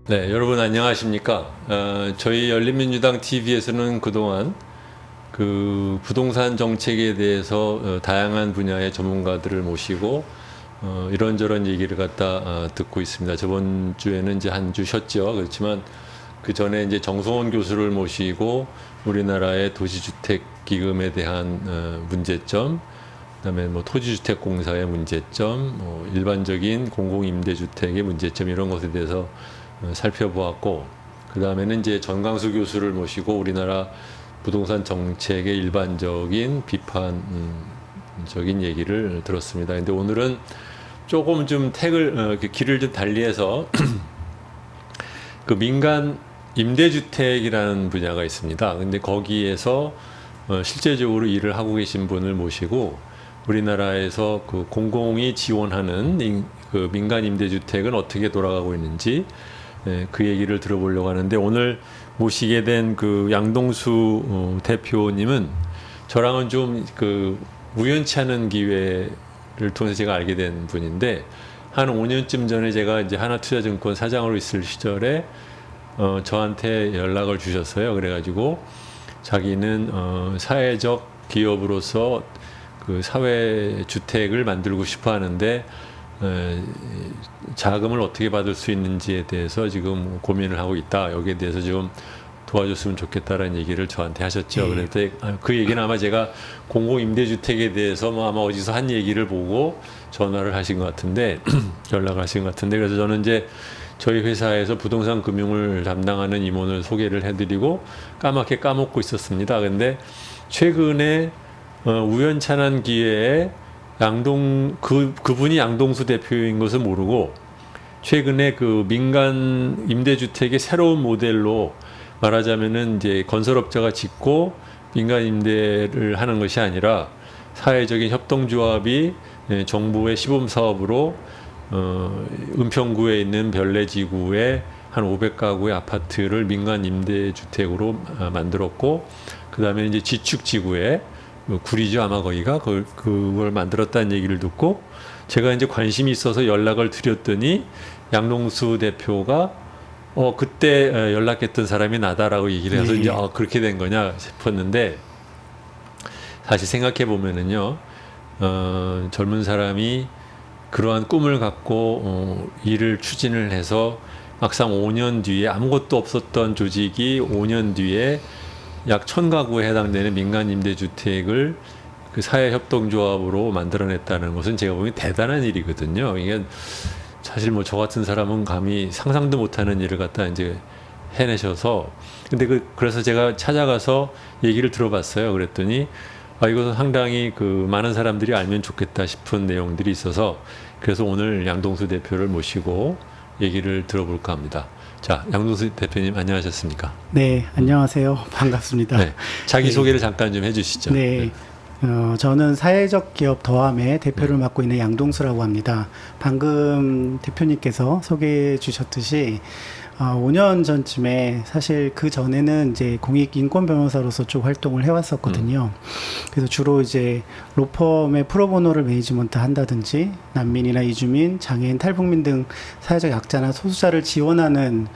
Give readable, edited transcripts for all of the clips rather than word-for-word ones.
네, 여러분 안녕하십니까? 저희 열린민주당 TV에서는 그동안 그 부동산 정책에 대해서 다양한 분야의 전문가들을 모시고 이런저런 얘기를 갖다 듣고 있습니다. 저번 주에는 이제 한 주 쉬었죠. 그렇지만 그 전에 이제 정성원 교수를 모시고 우리나라의 도시주택 기금에 대한 문제점, 그다음에 뭐 토지주택공사의 문제점, 뭐 일반적인 공공임대주택의 문제점 이런 것에 대해서 살펴보았고, 그 다음에는 이제 전광수 교수를 모시고 우리나라 부동산 정책의 일반적인 비판적인 얘기를 들었습니다. 근데 오늘은 조금 좀 길을 좀 달리해서 그 민간 임대주택이라는 분야가 있습니다. 근데 거기에서 실제적으로 일을 하고 계신 분을 모시고 우리나라에서 그 공공이 지원하는 그 민간 임대주택은 어떻게 돌아가고 있는지 그 얘기를 들어보려고 하는데, 오늘 모시게 된 그 양동수 대표님은 저랑은 좀 그 우연치 않은 기회를 통해서 제가 알게 된 분인데, 한 5년쯤 전에 제가 이제 하나투자증권 사장으로 있을 시절에 저한테 연락을 주셨어요. 그래가지고 자기는 사회적 기업으로서 그 사회 주택을 만들고 싶어 하는데 자금을 어떻게 받을 수 있는지에 대해서 지금 고민을 하고 있다. 여기에 대해서 좀 도와줬으면 좋겠다라는 얘기를 저한테 하셨죠. 그런데 그 얘기는 아마 제가 공공임대주택에 대해서 뭐 아마 어디서 한 얘기를 보고 전화를 하신 것 같은데 연락을 하신 것 같은데, 그래서 저는 이제 저희 회사에서 부동산 금융을 담당하는 임원을 소개를 해드리고 까맣게 까먹고 있었습니다. 근데 최근에 우연찮은 기회에 그분이 양동수 대표인 것을 모르고 최근에 그 민간 임대주택의 새로운 모델로, 말하자면은 이제 건설업자가 짓고 민간 임대를 하는 것이 아니라 사회적인 협동조합이 정부의 시범사업으로 은평구에 있는 별내지구에 한 500가구의 아파트를 민간 임대주택으로 만들었고, 그 다음에 이제 지축지구에 구리죠, 아마 거기가 그걸 만들었다는 얘기를 듣고 제가 이제 관심이 있어서 연락을 드렸더니 양동수 대표가 그때 연락했던 사람이 나다라고 얘기를 해서 이제 그렇게 된 거냐 싶었는데, 사실 생각해 보면은요, 젊은 사람이 그러한 꿈을 갖고 일을 추진을 해서 막상 5년 뒤에 아무것도 없었던 조직이 5년 뒤에 약 1000가구에 해당되는 민간 임대주택을 그 사회협동조합으로 만들어냈다는 것은 제가 보기엔 대단한 일이거든요. 이게 사실 뭐 저 같은 사람은 감히 상상도 못하는 일을 갖다 이제 해내셔서, 근데 그래서 제가 찾아가서 얘기를 들어봤어요. 그랬더니 이것은 상당히 그 많은 사람들이 알면 좋겠다 싶은 내용들이 있어서, 그래서 오늘 양동수 대표를 모시고 얘기를 들어볼까 합니다. 자, 양동수 대표님 안녕하셨습니까? 네, 안녕하세요. 반갑습니다. 네, 자기소개를 잠깐 좀 해주시죠. 네. 저는 사회적 기업 더함의 대표를 맡고 있는 양동수라고 합니다. 방금 대표님께서 소개해 주셨듯이 5년 전쯤에, 사실 그 전에는 이제 공익 인권 변호사로서 쭉 활동을 해왔었거든요. 그래서 주로 이제 로펌의 프로보노를 매니지먼트 한다든지 난민이나 이주민, 장애인, 탈북민 등 사회적 약자나 소수자를 지원하는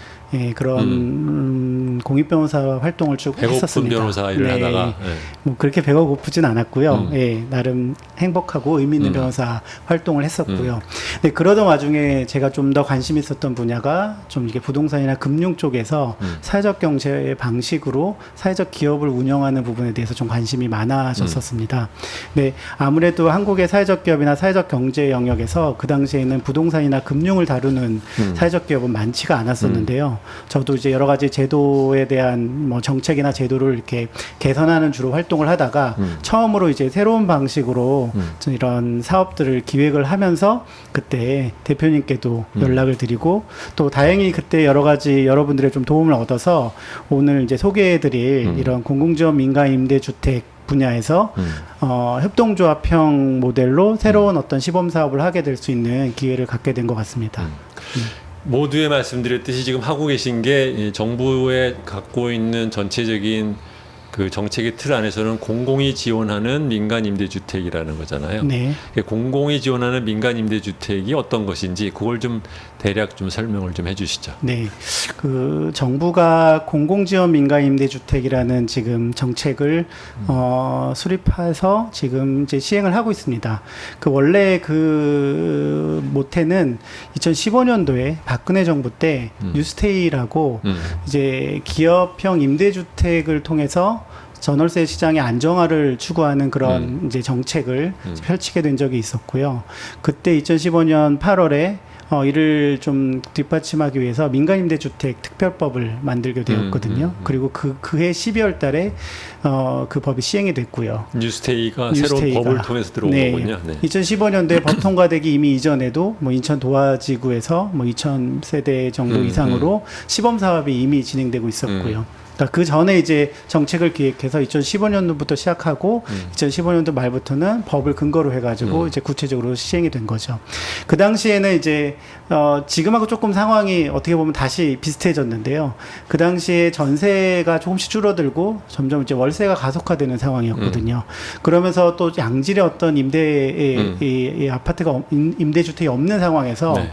그런 공익 변호사 활동을 쭉 했었습니다. 변호사 일을 하다가 뭐 그렇게 배가 고프진 않았고요. 나름 행복하고 의미 있는 변호사 활동을 했었고요. 근데 그러던 와중에 제가 좀 더 관심 있었던 분야가 좀 이게 부동산이나 금융 쪽에서 사회적 경제 방식으로 사회적 기업을 운영하는 부분에 대해서 좀 관심이 많아졌었습니다. 네, 아무래도 한국의 사회적 기업이나 사회적 경제 영역에서 그 당시에는 부동산이나 금융을 다루는 사회적 기업은 많지가 않았었는데요. 저도 이제 여러 가지 제도에 대한 뭐 정책이나 제도를 이렇게 개선하는 주로 활동을 하다가 처음으로 이제 새로운 방식으로 이런 사업들을 기획을 하면서 그때 대표님께도 연락을 드리고, 또 다행히 그때 여러 가지 여러분들의 좀 도움을 얻어서 오늘 이제 소개해드릴 이런 공공지원 민간 임대주택 분야에서 협동조합형 모델로 새로운 어떤 시범 사업을 하게 될 수 있는 기회를 갖게 된 것 같습니다. 모두에 말씀드렸듯이 지금 하고 계신 게 정부에 갖고 있는 전체적인 그 정책의 틀 안에서는 공공이 지원하는 민간 임대주택이라는 거잖아요. 네. 공공이 지원하는 민간 임대주택이 어떤 것인지 그걸 좀 대략 좀 설명을 좀 해주시죠. 네, 그 정부가 공공지원 민간 임대주택이라는 지금 정책을 수립해서 지금 이제 시행을 하고 있습니다. 그 원래 그 모태는 2015년도에 박근혜 정부 때 뉴스테이라고 이제 기업형 임대주택을 통해서 전월세 시장의 안정화를 추구하는 그런 이제 정책을 펼치게 된 적이 있었고요. 그때 2015년 8월에 이를 좀 뒷받침하기 위해서 민간임대주택 특별법을 만들게 되었거든요. 그리고 그해 12월 달에 그 법이 시행이 됐고요. 뉴스테이가 새로운 법을 통해서 들어온 거군요. 네. 2015년도에 법 통과되기 이미 이전에도 뭐 인천 도화지구에서 뭐 2,000세대 정도 이상으로 시범 사업이 이미 진행되고 있었고요. 그러니까 그 전에 이제 정책을 기획해서 2015년도부터 시작하고 2015년도 말부터는 법을 근거로 해가지고 이제 구체적으로 시행이 된 거죠. 그 당시에는 이제 지금하고 조금 상황이 어떻게 보면 다시 비슷해졌는데요. 그 당시에 전세가 조금씩 줄어들고 점점 이제 월세가 가속화되는 상황이었거든요. 그러면서 또 양질의 어떤 이 아파트가 임대주택이 없는 상황에서 네.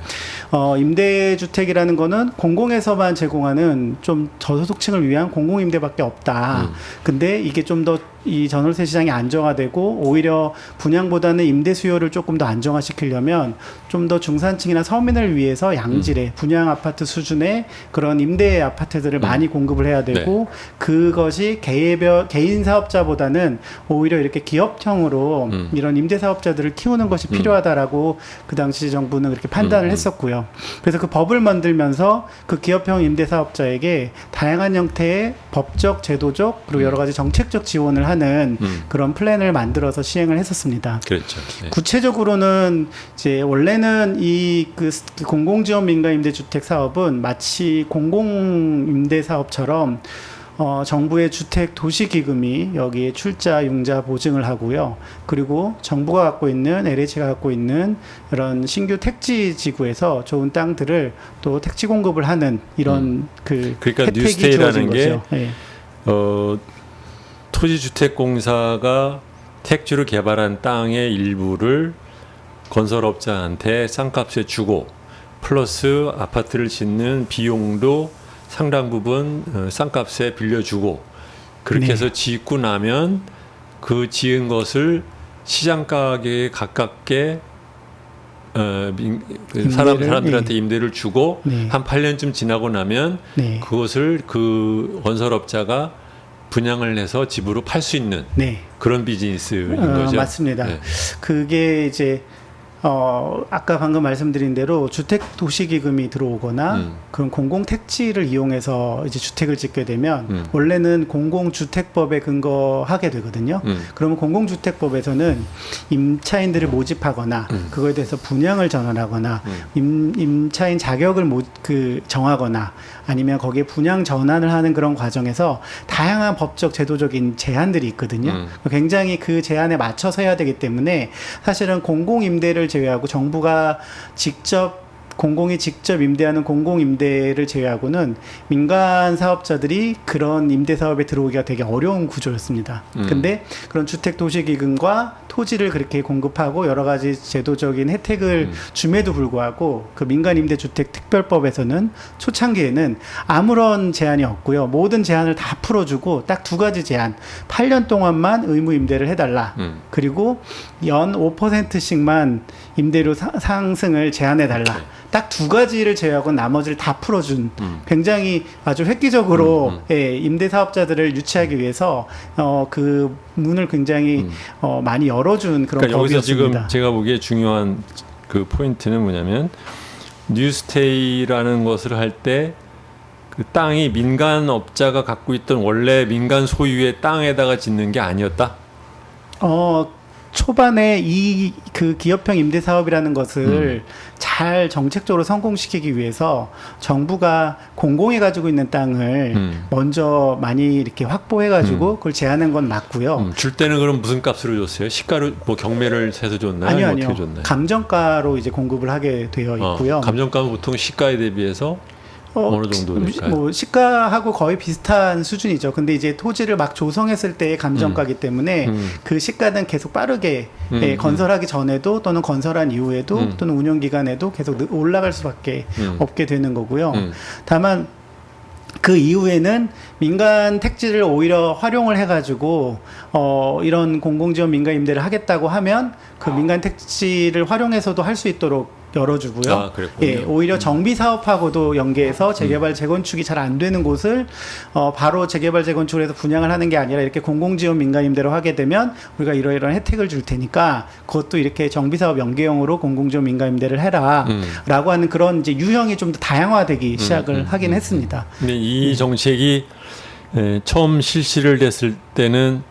임대주택이라는 거는 공공에서만 제공하는 좀 저소득층을 위한 공공임대밖에 없다. 근데 이게 좀 더 이 전월세 시장이 안정화되고 오히려 분양보다는 임대 수요를 조금 더 안정화시키려면 좀 더 중산층이나 서민을 위해서 양질의 분양 아파트 수준의 그런 임대 아파트들을 많이 공급을 해야 되고 그것이 개인 사업자보다는 오히려 이렇게 기업형으로 이런 임대 사업자들을 키우는 것이 필요하다라고 그 당시 정부는 그렇게 판단을 했었고요. 그래서 그 법을 만들면서 그 기업형 임대 사업자에게 다양한 형태의 법적, 제도적 그리고 여러 가지 정책적 지원을 하는 그런 플랜을 만들어서 시행을 했었습니다. 그렇죠. 네. 구체적으로는 이제 원래는 이 그 공공지원 민간임대주택 사업은 마치 공공임대 사업처럼 정부의 주택 도시기금이 여기에 출자, 융자 보증을 하고요. 그리고 정부가 갖고 있는 LH가 갖고 있는 이런 신규 택지 지구에서 좋은 땅들을 또 택지 공급을 하는 이런 그 그러니까 혜택이 뉴스테이라는 주어진 게 거죠. 네. 토지주택공사가 택지로 개발한 땅의 일부를 건설업자한테 쌍값에 주고 플러스 아파트를 짓는 비용도 상당 부분 쌍값에 빌려주고 그렇게 네. 해서 짓고 나면 그 지은 것을 시장 가격에 가깝게 사람들한테 임대를 주고 네. 한 8년쯤 지나고 나면 네. 그것을 그 건설업자가 분양을 해서 집으로 팔 수 있는 네. 그런 비즈니스인 거죠. 맞습니다. 네. 그게 이제 아까 방금 말씀드린 대로 주택 도시기금이 들어오거나 그런 공공 택지를 이용해서 이제 주택을 짓게 되면 원래는 공공주택법에 근거하게 되거든요. 그러면 공공주택법에서는 임차인들을 모집하거나 그거에 대해서 분양을 전환하거나 임차인 자격을 정하거나 아니면 거기에 분양 전환을 하는 그런 과정에서 다양한 법적 제도적인 제한들이 있거든요. 굉장히 그 제한에 맞춰서 해야 되기 때문에 사실은 공공임대를 제외하고 정부가 공공이 직접 임대하는 공공임대를 제외하고는 민간 사업자들이 그런 임대 사업에 들어오기가 되게 어려운 구조였습니다. 근데 그런 주택도시기금과 토지를 그렇게 공급하고 여러 가지 제도적인 혜택을 줌에도 불구하고 그 민간임대주택 특별법에서는 초창기에는 아무런 제한이 없고요. 모든 제한을 다 풀어주고 딱 두 가지 제한. 8년 동안만 의무 임대를 해달라. 그리고 연 5%씩만 임대료 상승을 제한해달라. 딱 두 가지를 제외하고 나머지를 다 풀어준 굉장히 아주 획기적으로 임대 사업자들을 유치하기 위해서 그 문을 굉장히 많이 열어준 그런 그러니까 여기서 법이었습니다. 지금 제가 보기에 중요한 그 포인트는 뭐냐면 뉴스테이라는 것을 할 때 그 땅이 민간업자가 갖고 있던 원래 민간 소유의 땅에다가 짓는 게 아니었다. 초반에 그 기업형 임대 사업이라는 것을 잘 정책적으로 성공시키기 위해서 정부가 공공이 가지고 있는 땅을 먼저 많이 이렇게 확보해 가지고 그걸 제한한 건 맞고요. 줄 때는 그럼 무슨 값으로 줬어요? 시가로 뭐 경매를 해서 줬나요? 아니요. 어떻게 줬나요? 감정가로 이제 공급을 하게 되어 있고요. 감정가는 보통 시가에 대비해서 어느 정도 될까요? 뭐 시가하고 거의 비슷한 수준이죠. 근데 이제 토지를 막 조성했을 때의 감정가기 때문에 그 시가는 계속 빠르게 건설하기 전에도 또는 건설한 이후에도 또는 운영 기간에도 계속 올라갈 수밖에 없게 되는 거고요. 다만 그 이후에는 민간 택지를 오히려 활용을 해가지고 이런 공공지원 민간 임대를 하겠다고 하면 그 민간 택지를 활용해서도 할 수 있도록 열어주고요. 아, 그랬군요. 예, 오히려 정비 사업하고도 연계해서 재개발 재건축이 잘 안 되는 곳을 바로 재개발 재건축을 해서 분양을 하는 게 아니라 이렇게 공공지원 민간 임대로 하게 되면 우리가 이러이러한 혜택을 줄 테니까 그것도 이렇게 정비 사업 연계형으로 공공지원 민간 임대를 해라라고 하는 그런 이제 유형이 좀 더 다양화되기 시작을 하긴 했습니다. 근데 이 정책이 처음 실시를 됐을 때는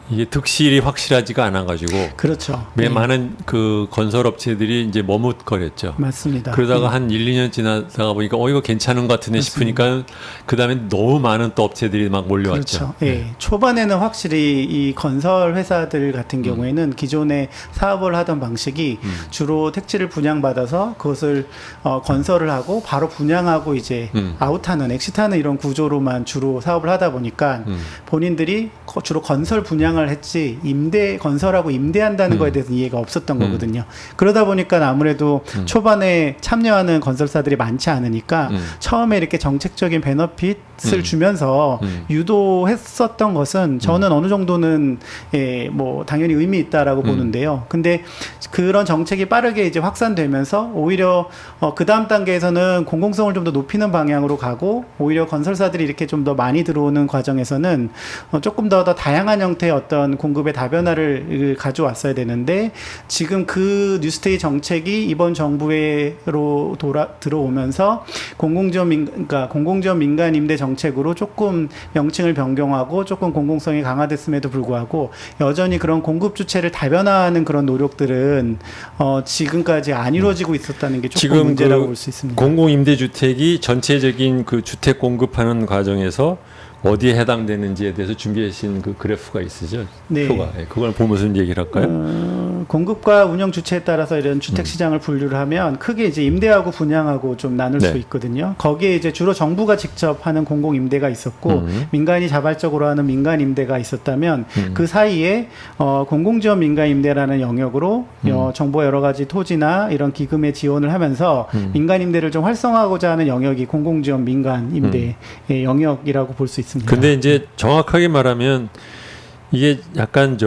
이게 득실이 확실하지가 않아가지고 그렇죠. 많은 그 건설업체들이 이제 머뭇거렸죠. 맞습니다. 그러다가 한 1, 2년 지나다가 보니까 이거 괜찮은 것 같은데 싶으니까 그 다음에 너무 많은 또 업체들이 막 몰려왔죠. 그렇죠. 예. 초반에는 확실히 이 건설 회사들 같은 경우에는 기존에 사업을 하던 방식이 주로 택지를 분양받아서 그것을 건설을 하고 바로 분양하고 이제 아웃하는 엑시트하는 이런 구조로만 주로 사업을 하다 보니까 본인들이 주로 건설 분양을 했지 건설하고 임대한다는 거에 대해서 이해가 없었던 거거든요. 그러다 보니까 아무래도 초반에 참여하는 건설사들이 많지 않으니까 처음에 이렇게 정책적인 베너핏을 주면서 유도했었던 것은 저는 어느 정도는 뭐 당연히 의미 있다라고 보는데요. 근데 그런 정책이 빠르게 이제 확산되면서 오히려 그 다음 단계에서는 공공성을 좀 더 높이는 방향으로 가고 오히려 건설사들이 이렇게 좀 더 많이 들어오는 과정에서는 조금 더 다양한 형태의 어떤 공급의 다변화를 가져왔어야 되는데 지금 그 뉴스테이 정책이 이번 정부로 들어오면서 공공지원 민간 임대 정책으로 조금 명칭을 변경하고 조금 공공성이 강화됐음에도 불구하고 여전히 그런 공급 주체를 다변화하는 그런 노력들은 지금까지 안 이루어지고 있었다는 게 조금 문제라고 볼 수 있습니다. 공공임대주택이 전체적인 그 주택 공급하는 과정에서 어디에 해당되는지에 대해서 준비하신 그 그래프가 있으죠? 네. 표가. 그걸 보면서 얘기를 할까요? 공급과 운영 주체에 따라서 이런 주택 시장을 분류를 하면 크게 이제 임대하고 분양하고 좀 나눌 수 있거든요. 거기에 이제 주로 정부가 직접 하는 공공 임대가 있었고 민간이 자발적으로 하는 민간 임대가 있었다면 그 사이에 공공지원 민간 임대라는 영역으로 정부가 여러 가지 토지나 이런 기금에 지원을 하면서 민간 임대를 좀 활성화하고자 하는 영역이 공공지원 민간 임대의 영역이라고 볼 수 있습니다. 근데 이제 정확하게 말하면 이게 약간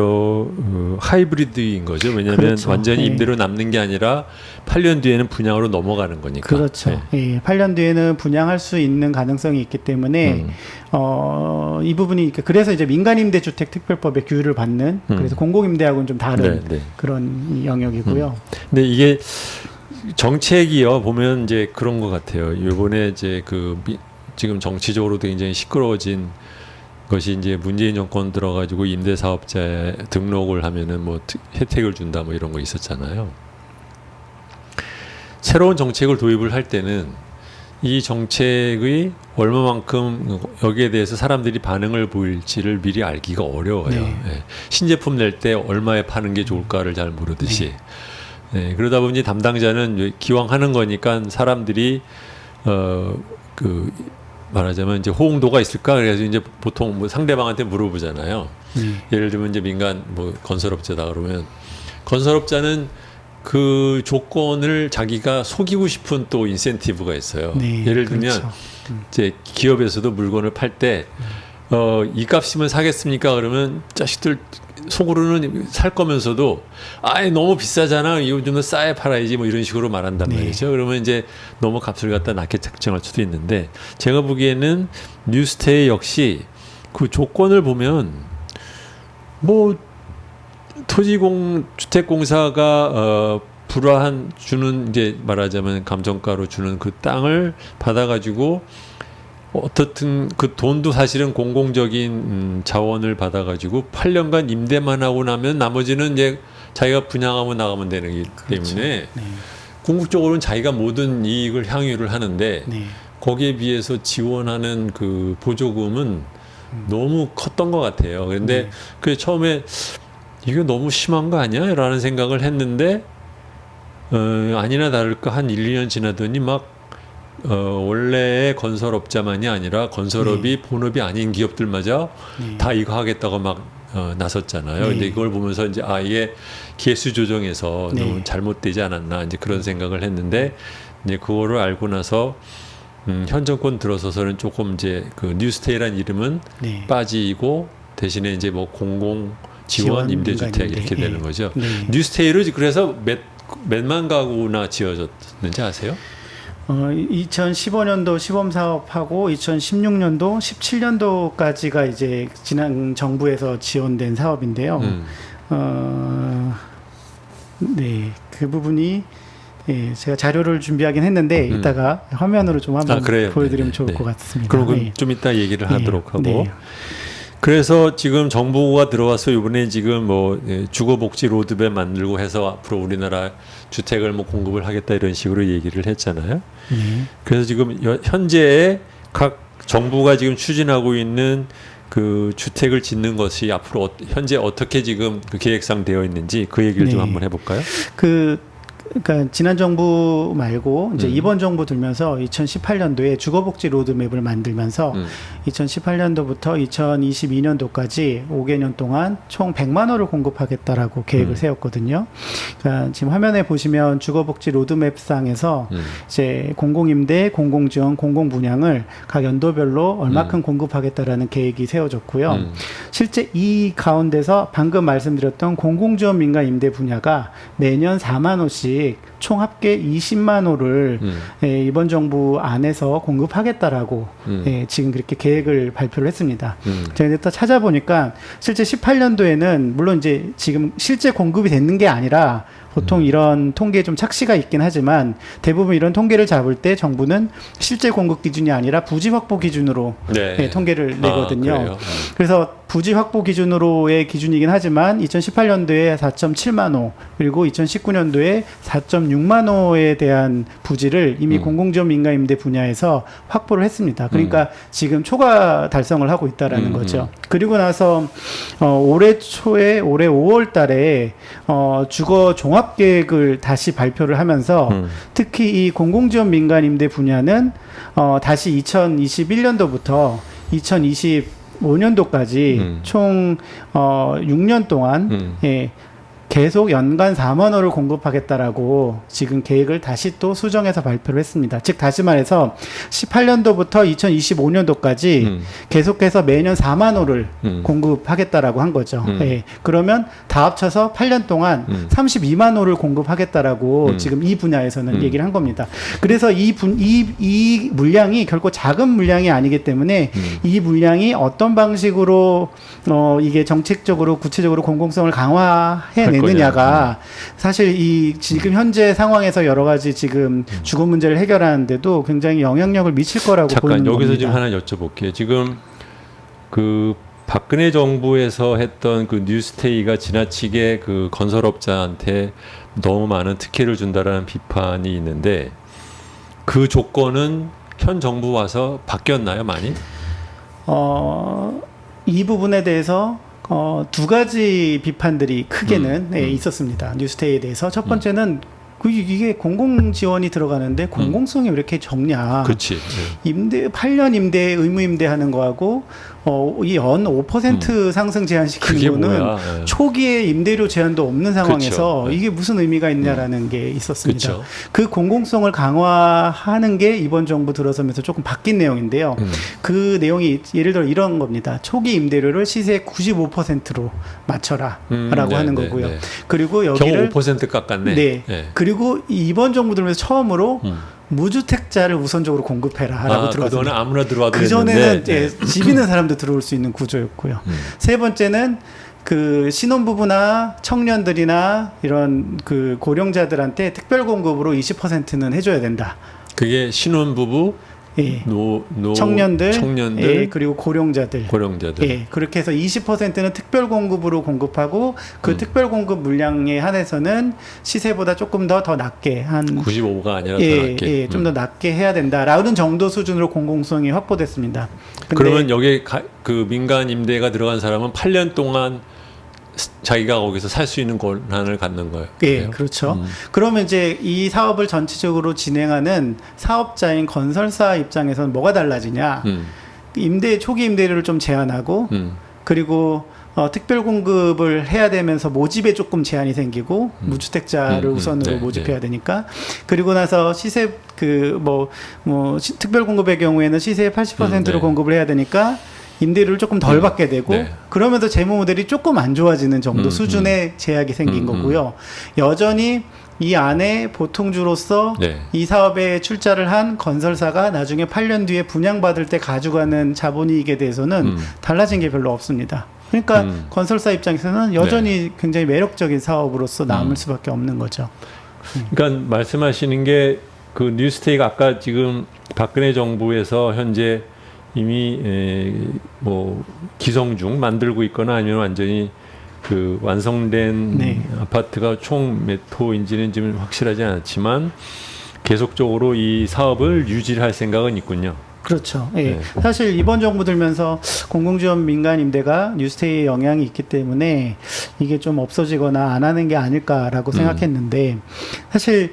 하이브리드인 거죠. 왜냐하면 그렇죠. 완전히 임대로 남는 게 아니라 8년 뒤에는 분양으로 넘어가는 거니까. 그렇죠. 예, 8년 뒤에는 분양할 수 있는 가능성이 있기 때문에 이 부분이 그래서 이제 민간임대주택 특별법의 규율을 받는 그래서 공공임대하고는 좀 다른 그런 영역이고요. 근데 이게 정책이요 보면 이제 그런 것 같아요. 이번에 이제 지금 정치적으로도 굉장히 시끄러워진 것이 이제 문재인 정권 들어가지고 임대사업자 등록을 하면은 뭐 혜택을 준다 뭐 이런 거 있었잖아요. 새로운 정책을 도입을 할 때는 이 정책의 얼마만큼 여기에 대해서 사람들이 반응을 보일지를 미리 알기가 어려워요. 예. 신제품 낼 때 얼마에 파는 게 좋을까를 잘 모르듯이. 그러다 보니 담당자는 기왕 하는 거니까 사람들이 말하자면 이제 호응도가 있을까? 그래서 이제 보통 뭐 상대방한테 물어보잖아요. 예를 들면 이제 민간 뭐 건설업자다 그러면 건설업자는 그 조건을 자기가 속이고 싶은 또 인센티브가 있어요. 예를 들면 그렇죠. 이제 기업에서도 물건을 팔 때 이 값이면 사겠습니까? 그러면 자식들 속으로는 살 거면서도 너무 비싸잖아. 이거 좀 더 싸게 팔아야지 뭐 이런 식으로 말한단 말이죠. 그러면 이제 너무 값을 갖다 낮게 책정할 수도 있는데 제가 보기에는 뉴스테이 역시 그 조건을 보면 뭐 주택공사가 불화한 주는 이제 말하자면 감정가로 주는 그 땅을 받아가지고 어떻든 그 돈도 사실은 공공적인 자원을 받아가지고 8년간 임대만 하고 나면 나머지는 이제 자기가 분양하고 나가면 되는 거기 때문에 궁극적으로는 자기가 모든 이익을 향유를 하는데 거기에 비해서 지원하는 그 보조금은 너무 컸던 것 같아요. 그런데 그 처음에 이거 너무 심한 거 아니야? 라는 생각을 했는데 아니나 다를까 한 1, 2년 지나더니 막 원래의 건설업자만이 아니라 건설업이 본업이 아닌 기업들마저 네. 다 이거 하겠다고 막 나섰잖아요. 네. 근데 이걸 보면서 이제 이게 개수 조정에서 네. 너무 잘못되지 않았나 이제 그런 생각을 했는데 이제 그거를 알고 나서 현 정권 들어서서는 조금 이제 그 뉴스테이란 이름은 네. 빠지고 대신에 이제 뭐 공공 지원 임대주택 이렇게 네. 되는 거죠. 네. 뉴스테이를 그래서 몇만 가구나 지어졌는지 아세요? 2015년도 시범 사업하고 2016년도, 17년도까지가 이제 지난 정부에서 지원된 사업인데요. 네, 그 부분이 예, 제가 자료를 준비하긴 했는데 이따가 화면으로 좀 한번 보여드리면 좋을 것 같습니다. 그럼 네. 좀 이따 얘기를 하도록 하고. 네. 그래서 지금 정부가 들어와서 이번에 지금 뭐 주거복지 로드맵 만들고 해서 앞으로 우리나라 주택을 뭐 공급을 하겠다 이런 식으로 얘기를 했잖아요. 네. 그래서 지금 현재 각 정부가 지금 추진하고 있는 그 주택을 짓는 것이 앞으로 현재 어떻게 지금 그 계획상 되어 있는지 그 얘기를 좀 네. 한번 해볼까요? 그러니까 지난 정부 말고 이제 이번 정부 들면서 2018년도에 주거복지 로드맵을 만들면서 2018년도부터 2022년도까지 5개년 동안 총 100만 호를 공급하겠다라고 계획을 세웠거든요. 그러니까 지금 화면에 보시면 주거복지 로드맵상에서 이제 공공임대, 공공지원, 공공분양을 각 연도별로 얼마큼 공급하겠다라는 계획이 세워졌고요. 실제 이 가운데서 방금 말씀드렸던 공공지원 민간 임대 분야가 매년 4만 호씩 총 합계 20만 호를 예, 이번 정부 안에서 공급하겠다라고 예, 지금 그렇게 계획을 발표를 했습니다. 제가 또 찾아보니까 실제 18년도에는 물론 이제 지금 실제 공급이 되는 게 아니라 보통 이런 통계에 좀 착시가 있긴 하지만 대부분 이런 통계를 잡을 때 정부는 실제 공급 기준이 아니라 부지 확보 기준으로 네. 예, 통계를 내거든요. 그래요? 그래서 부지 확보 기준으로의 기준이긴 하지만 2018년도에 4.7만 호 그리고 2019년도에 4.6만 호에 대한 부지를 이미 공공지원 민간임대 분야에서 확보를 했습니다. 그러니까 지금 초과 달성을 하고 있다라는 거죠. 그리고 나서 올해 초에 올해 5월 달에 주거 종합계획을 다시 발표를 하면서 특히 이 공공지원 민간임대 분야는 다시 2021년도부터 2025년도까지 총 6년 동안 예, 계속 연간 4만 호를 공급하겠다라고 지금 계획을 다시 또 수정해서 발표를 했습니다. 즉 다시 말해서 18년도부터 2025년도까지 계속해서 매년 4만 호를 공급하겠다라고 한 거죠. 예. 그러면 다 합쳐서 8년 동안 32만 호를 공급하겠다라고 지금 이 분야에서는 얘기를 한 겁니다. 그래서 이 물량이 결코 작은 물량이 아니기 때문에 이 물량이 어떤 방식으로 이게 정책적으로 구체적으로 공공성을 강화해 내느냐가 사실 이 지금 현재 상황에서 여러 가지 지금 주거 문제를 해결하는데도 굉장히 영향력을 미칠 거라고 보는 잠깐 여기서 겁니다. 지금 하나 여쭤볼게요. 지금 그 박근혜 정부에서 했던 그 뉴스테이가 지나치게 그 건설업자한테 너무 많은 특혜를 준다라는 비판이 있는데 그 조건은 현 정부 와서 바뀌었나요, 많이? 이 부분에 대해서 두 가지 비판들이 크게는 있었습니다. 뉴스테이에 대해서 첫 번째는 이게 공공 지원이 들어가는데 공공성이 왜 이렇게 적냐? 그렇지. 임대 8년 임대 의무 임대하는 거하고 이 연 5% 상승 제한시키는 거는 뭐야? 초기에 임대료 제한도 없는 상황에서 그쵸. 이게 무슨 의미가 있냐라는 게 있었습니다. 그쵸. 그 공공성을 강화하는 게 이번 정부 들어서면서 조금 바뀐 내용인데요. 그 내용이 예를 들어 이런 겁니다. 초기 임대료를 시세 95%로 맞춰라라고 하는 거고요. 네. 그리고 여기를 겨우 5% 깎았네. 네. 그리고 이번 정부 들면서 처음으로 무주택자를 우선적으로 공급해라라고 들어왔습니다. 그동안 아무나 들어와도 그 전에는 네. 집 있는 사람도 들어올 수 있는 구조였고요. 세 번째는 그 신혼부부나 청년들이나 이런 그 고령자들한테 특별 공급으로 20%는 해줘야 된다. 그게 신혼부부, 예. 청년들, 예, 그리고 고령자들. 고령자들. 예, 그렇게 해서 20%는 특별 공급으로 공급하고 그 특별 공급 물량에 한해서는 시세보다 조금 더 낮게 한 95가 아니라 더 예, 낮게. 예, 좀 더 낮게 해야 된다라는 정도 수준으로 공공성이 확보됐습니다. 그러면 여기 그 민간 임대가 들어간 사람은 8년 동안 자기가 거기서 살 수 있는 권한을 갖는 거예요. 예, 그렇죠. 그러면 이제 이 사업을 전체적으로 진행하는 사업자인 건설사 입장에서는 뭐가 달라지냐? 초기 임대료를 좀 제한하고 그리고 특별 공급을 해야 되면서 모집에 조금 제한이 생기고 무주택자를 우선으로 네, 모집해야 되니까 그리고 나서 시세 특별 공급의 경우에는 시세의 80%로 네. 공급을 해야 되니까 임대료를 조금 덜 받게 되고 네. 그러면서 재무 모델이 조금 안 좋아지는 정도 수준의 제약이 생긴 거고요. 여전히 이 안에 보통주로서 네. 이 사업에 출자를 한 건설사가 나중에 8년 뒤에 분양받을 때 가져가는 자본이익에 대해서는 달라진 게 별로 없습니다. 그러니까 건설사 입장에서는 여전히 굉장히 매력적인 사업으로서 남을 수밖에 없는 거죠. 그러니까 말씀하시는 게 그 뉴스테이가 아까 지금 박근혜 정부에서 현재 이미 뭐 기성 중 만들고 있거나 아니면 완전히 그 완성된 네. 아파트가 총 몇 호인지는 지금 확실하지 않지만 계속적으로 이 사업을 유지할 생각은 있군요. 그렇죠. 예. 네. 사실 이번 정부 들면서 공공지원 민간 임대가 뉴스테이에 영향이 있기 때문에 이게 좀 없어지거나 안 하는 게 아닐까라고 생각했는데 사실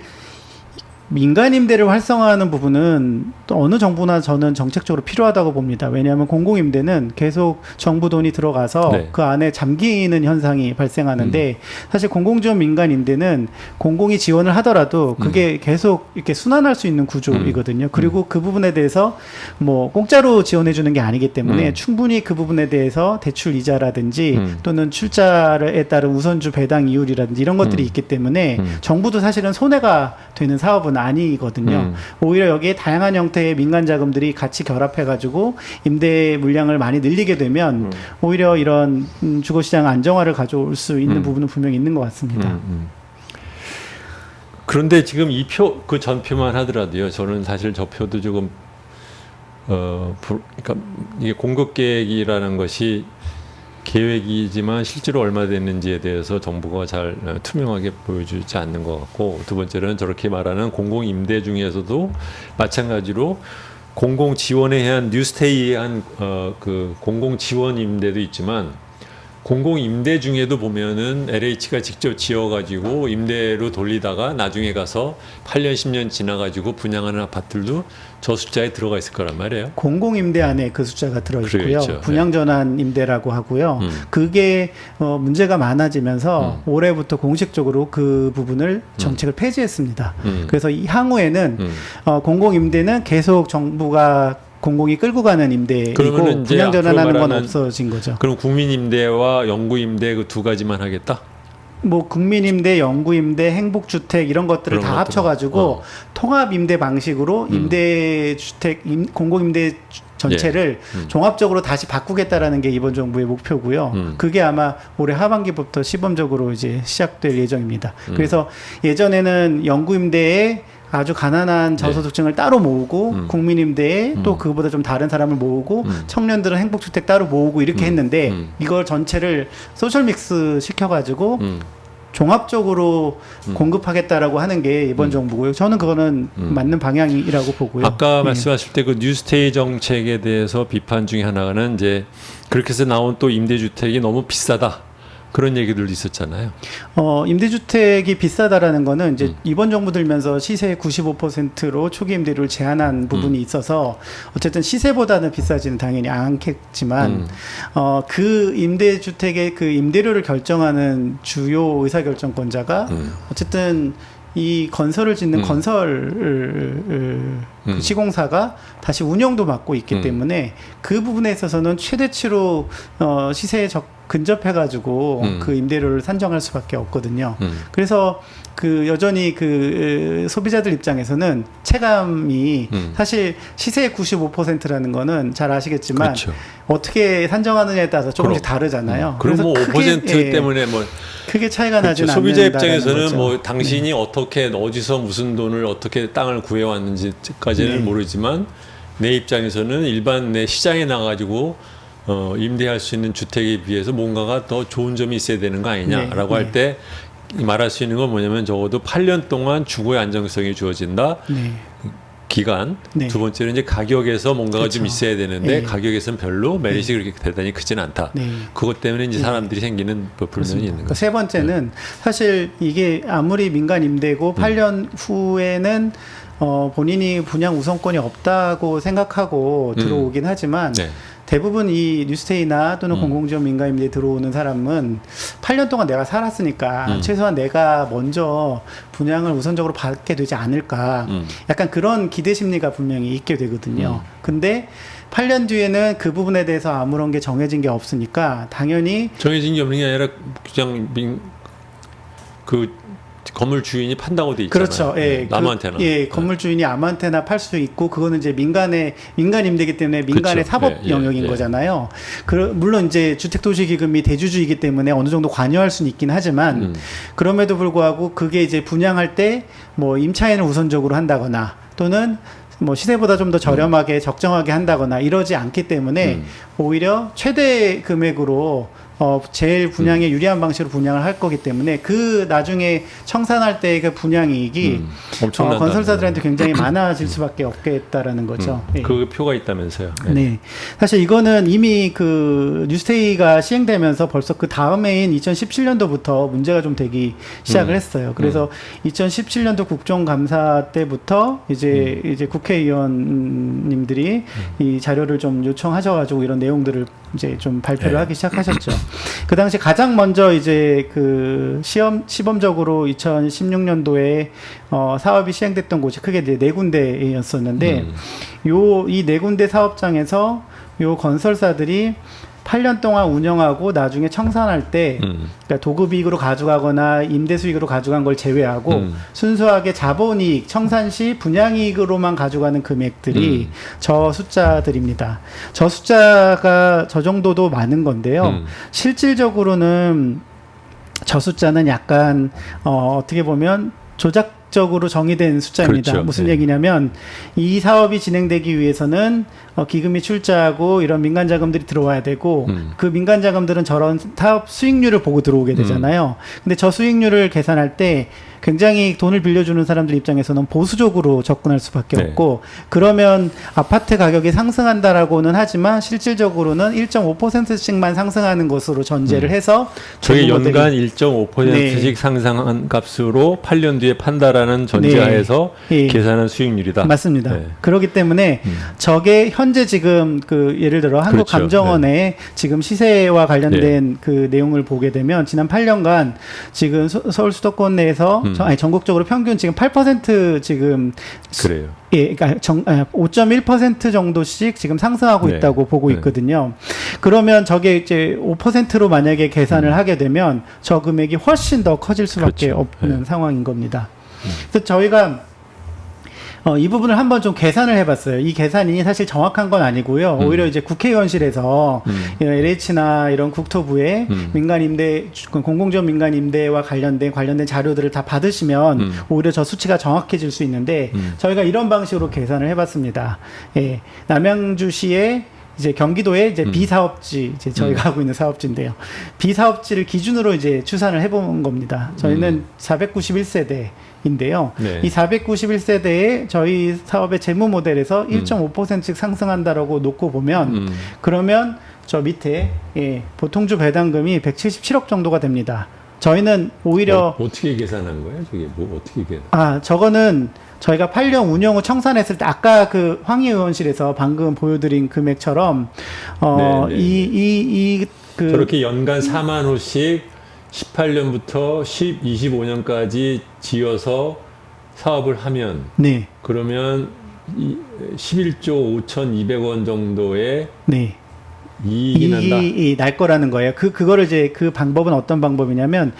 민간 임대를 활성화하는 부분은 또 어느 정부나 저는 정책적으로 필요하다고 봅니다. 왜냐하면 공공 임대는 계속 정부 돈이 들어가서 네. 그 안에 잠기는 현상이 발생하는데 사실 공공지원 민간 임대는 공공이 지원을 하더라도 그게 계속 이렇게 순환할 수 있는 구조이거든요. 그리고 그 부분에 대해서 뭐 공짜로 지원해 주는 게 아니기 때문에 충분히 그 부분에 대해서 대출 이자라든지 또는 출자에 따른 우선주 배당 이율이라든지 이런 것들이 있기 때문에 정부도 사실은 손해가 되는 사업은 아니거든요. 오히려 여기에 다양한 형태의 민간 자금들이 같이 결합해가지고 임대 물량을 많이 늘리게 되면 오히려 이런 주거시장 안정화를 가져올 수 있는 부분은 분명히 있는 것 같습니다. 그런데 지금 이 표, 그 전표만 하더라도요. 저는 사실 저 표도 조금 그러니까 이게 공급 계획이라는 것이 계획이지만 실제로 얼마 됐는지에 대해서 정부가 잘 투명하게 보여주지 않는 것 같고, 두 번째는 저렇게 말하는 공공 임대 중에서도 마찬가지로 공공 지원에 의한 뉴스테이에 한 그 공공 지원 임대도 있지만 공공 임대 중에도 보면은 LH가 직접 지어가지고 임대로 돌리다가 나중에 가서 8년 10년 지나가지고 분양하는 아파트들도 저 숫자에 들어가 있을 거란 말이에요. 공공 임대 안에 그 숫자가 들어 있고요. 그렇죠. 분양 전환 임대라고 하고요. 그게 문제가 많아지면서 올해부터 공식적으로 그 부분을 정책을 폐지했습니다. 그래서 이 향후에는 공공 임대는 계속 정부가 공공이 끌고 가는 임대이고 그러면은 이제 분양 전환하는 건 말하는 없어진 거죠. 그럼 국민임대와 영구임대 그 두 가지만 하겠다? 뭐 국민임대, 영구임대, 행복주택 이런 것들을 그런 다 것들은. 합쳐가지고 통합임대 방식으로 임대주택, 공공임대 전체를 종합적으로 다시 바꾸겠다라는 게 이번 정부의 목표고요. 그게 아마 올해 하반기부터 시범적으로 이제 시작될 예정입니다. 그래서 예전에는 영구임대에 아주 가난한 저소득층을 따로 모으고 국민임대에 또 그거보다 좀 다른 사람을 모으고 청년들은 행복주택 따로 모으고 이렇게 했는데 이걸 전체를 소셜믹스 시켜가지고 종합적으로 공급하겠다라고 하는 게 이번 정부고요. 저는 그거는 맞는 방향이라고 보고요. 아까 말씀하실 때 그 뉴스테이 정책에 대해서 비판 중에 하나는 이제 그렇게 해서 나온 또 임대주택이 너무 비싸다. 그런 얘기들도 있었잖아요. 임대주택이 비싸다라는 거는 이제 이번 정부 들면서 시세의 95%로 초기 임대료를 제한한 부분이 있어서 어쨌든 시세보다는 비싸지는 당연히 않겠지만 그 임대주택의 그 임대료를 결정하는 주요 의사결정권자가 어쨌든 이 건설을 짓는 건설 시공사가 다시 운영도 맡고 있기 때문에 그 부분에 있어서는 최대치로 시세에 근접해가지고 그 임대료를 산정할 수밖에 없거든요. 그래서 그 여전히 그 소비자들 입장에서는 체감이 사실 시세의 95%라는 거는 잘 아시겠지만 그렇죠. 어떻게 산정하느냐에 따라서 조금씩 다르잖아요. 그럼 뭐 5% 때문에 뭐 크게 차이가 나지는 그렇죠. 소비자 않는다라는 입장에서는 거죠. 뭐 당신이 어떻게 어디서 무슨 돈을 어떻게 땅을 구해왔는지까지는 모르지만 내 입장에서는 일반 내 시장에 나가지고 임대할 수 있는 주택에 비해서 뭔가가 더 좋은 점이 있어야 되는 거 아니냐라고 할 때 말할 수 있는 건 뭐냐면 적어도 8년 동안 주거의 안정성이 주어진다. 기간, 네. 두 번째는 이제 가격에서 뭔가가 그렇죠. 좀 있어야 되는데 네. 가격에서는 별로 메리트 그렇게 대단히 크지는 않다. 네. 그것 때문에 이제 사람들이 생기는 불만이 있는 그러니까 거죠. 세 번째는 사실 이게 아무리 민간 임대고 8년 후에는 본인이 분양 우선권이 없다고 생각하고 들어오긴 하지만 네. 대부분 이 뉴스테이나 또는 공공지원 민간임대에 들어오는 사람은 8년 동안 내가 살았으니까 최소한 내가 먼저 분양을 우선적으로 받게 되지 않을까 약간 그런 기대 심리가 분명히 있게 되거든요. 근데 8년 뒤에는 그 부분에 대해서 아무런 게 정해진 게 없으니까 당연히 정해진 게 없는 게 아니라 그냥 그 건물 주인이 판다고 돼 있잖아요. 그렇죠. 예, 남한테나. 건물 주인이 아무한테나 팔 수 있고 그거는 이제 민간 임대이기 때문에 민간의 그렇죠. 사법 예, 영역인 예. 거잖아요. 물론 이제 주택도시기금이 대주주이기 때문에 어느 정도 관여할 수는 있긴 하지만 그럼에도 불구하고 그게 이제 분양할 때 뭐 임차인을 우선적으로 한다거나 또는 뭐 시세보다 좀 더 저렴하게 적정하게 한다거나 이러지 않기 때문에 오히려 최대 금액으로 제일 분양에 유리한 방식으로 분양을 할 거기 때문에 그 나중에 청산할 때의 그 분양이익이 엄청난다는 건설사들한테 굉장히 많아질 수밖에 없겠다라는 거죠. 예. 그 표가 있다면서요. 네. 네. 사실 이거는 이미 그 뉴스테이가 시행되면서 벌써 그 다음해인 2017년도부터 문제가 좀 되기 시작을 했어요. 그래서 2017년도 국정감사 때부터 이제 국회의원님들이 이 자료를 좀 요청하셔가지고 이런 내용들을 이제 좀 발표를 하기 시작하셨죠. 그 당시 가장 먼저 이제 그 시범적으로 2016년도에 사업이 시행됐던 곳이 크게 이제 네 군데였었는데 이 네 군데 사업장에서 요 건설사들이 8년 동안 운영하고 나중에 청산할 때 그러니까 도급이익으로 가져가거나 임대수익으로 가져간 걸 제외하고 순수하게 자본이익, 청산 시 분양이익으로만 가져가는 금액들이 저 숫자들입니다. 저 숫자가 저 정도도 많은 건데요. 실질적으로는 저 숫자는 약간 어떻게 보면 조작적으로 정의된 숫자입니다. 그렇죠. 무슨 네. 얘기냐면 이 사업이 진행되기 위해서는 기금이 출자하고 이런 민간 자금들이 들어와야 되고 그 민간 자금들은 저런 사업 수익률을 보고 들어오게 되잖아요. 근데 저 수익률을 계산할 때 굉장히 돈을 빌려주는 사람들 입장에서는 보수적으로 접근할 수밖에 네. 없고 그러면 아파트 가격이 상승한다라고는 하지만 실질적으로는 1.5%씩만 상승하는 것으로 전제를 해서 저게 재무 모델이- 연간 1.5%씩 네. 상승한 값으로 8년 뒤에 판다라는 전제하에서 예. 계산한 수익률이다. 맞습니다. 네. 그렇기 때문에 저게 현재 지금 그 예를 들어 그렇죠. 한국감정원의 지금 시세와 관련된 그 내용을 보게 되면 지난 8년간 지금 서울 수도권 내에서 전국적으로 평균 지금 8% 지금 그래요. 예, 그러니까 5.1% 정도씩 지금 상승하고 네. 있다고 보고 네. 있거든요. 그러면 저게 이제 5%로 만약에 계산을 하게 되면 저 금액이 훨씬 더 커질 수밖에 그렇죠. 없는 상황인 겁니다. 그래서 저희가 이 부분을 한번 좀 계산을 해봤어요. 이 계산이 사실 정확한 건 아니고요. 오히려 이제 국회의원실에서 LH나 이런 국토부의 민간임대, 공공지원 민간임대와 관련된 자료들을 다 받으시면 오히려 저 수치가 정확해질 수 있는데 저희가 이런 방식으로 계산을 해봤습니다. 예, 남양주시의 이제 경기도의 이제 비사업지, 이제 저희가 하고 있는 사업지인데요. 비사업지를 기준으로 이제 추산을 해본 겁니다. 저희는 491세대인데요. 네. 이 491세대에 저희 사업의 재무 모델에서 1.5%씩 상승한다라고 놓고 보면, 그러면 저 밑에, 예, 보통주 배당금이 177억 정도가 됩니다. 저희는 오히려 어떻게 계산한 거예요? 저게 뭐 어떻게 계산? 저거는 저희가 8년 운영 후 청산했을 때 아까 그 황희 의원실에서 방금 보여드린 금액처럼 네. 그 저렇게 연간 4만 호씩 18년부터 25년까지 지어서 사업을 하면 네. 그러면 11조 5,200원 정도의 네. 이익이 난다. 날 거라는 거예요. 그거를 이제 그 방법은 어떤 방법이냐면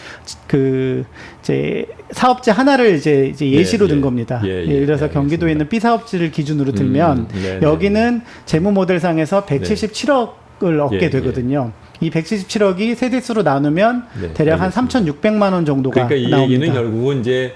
이제 사업지 하나를 이제 예시로 든 겁니다. 예를 들어서 경기도에 있는 B 사업지를 기준으로 들면 여기는 재무 모델상에서 177억을 얻게 되거든요. 이 177억이 세대수로 나누면 대략 한 3,600만 원 정도가 그러니까 이 나옵니다. 얘기는 결국은 이제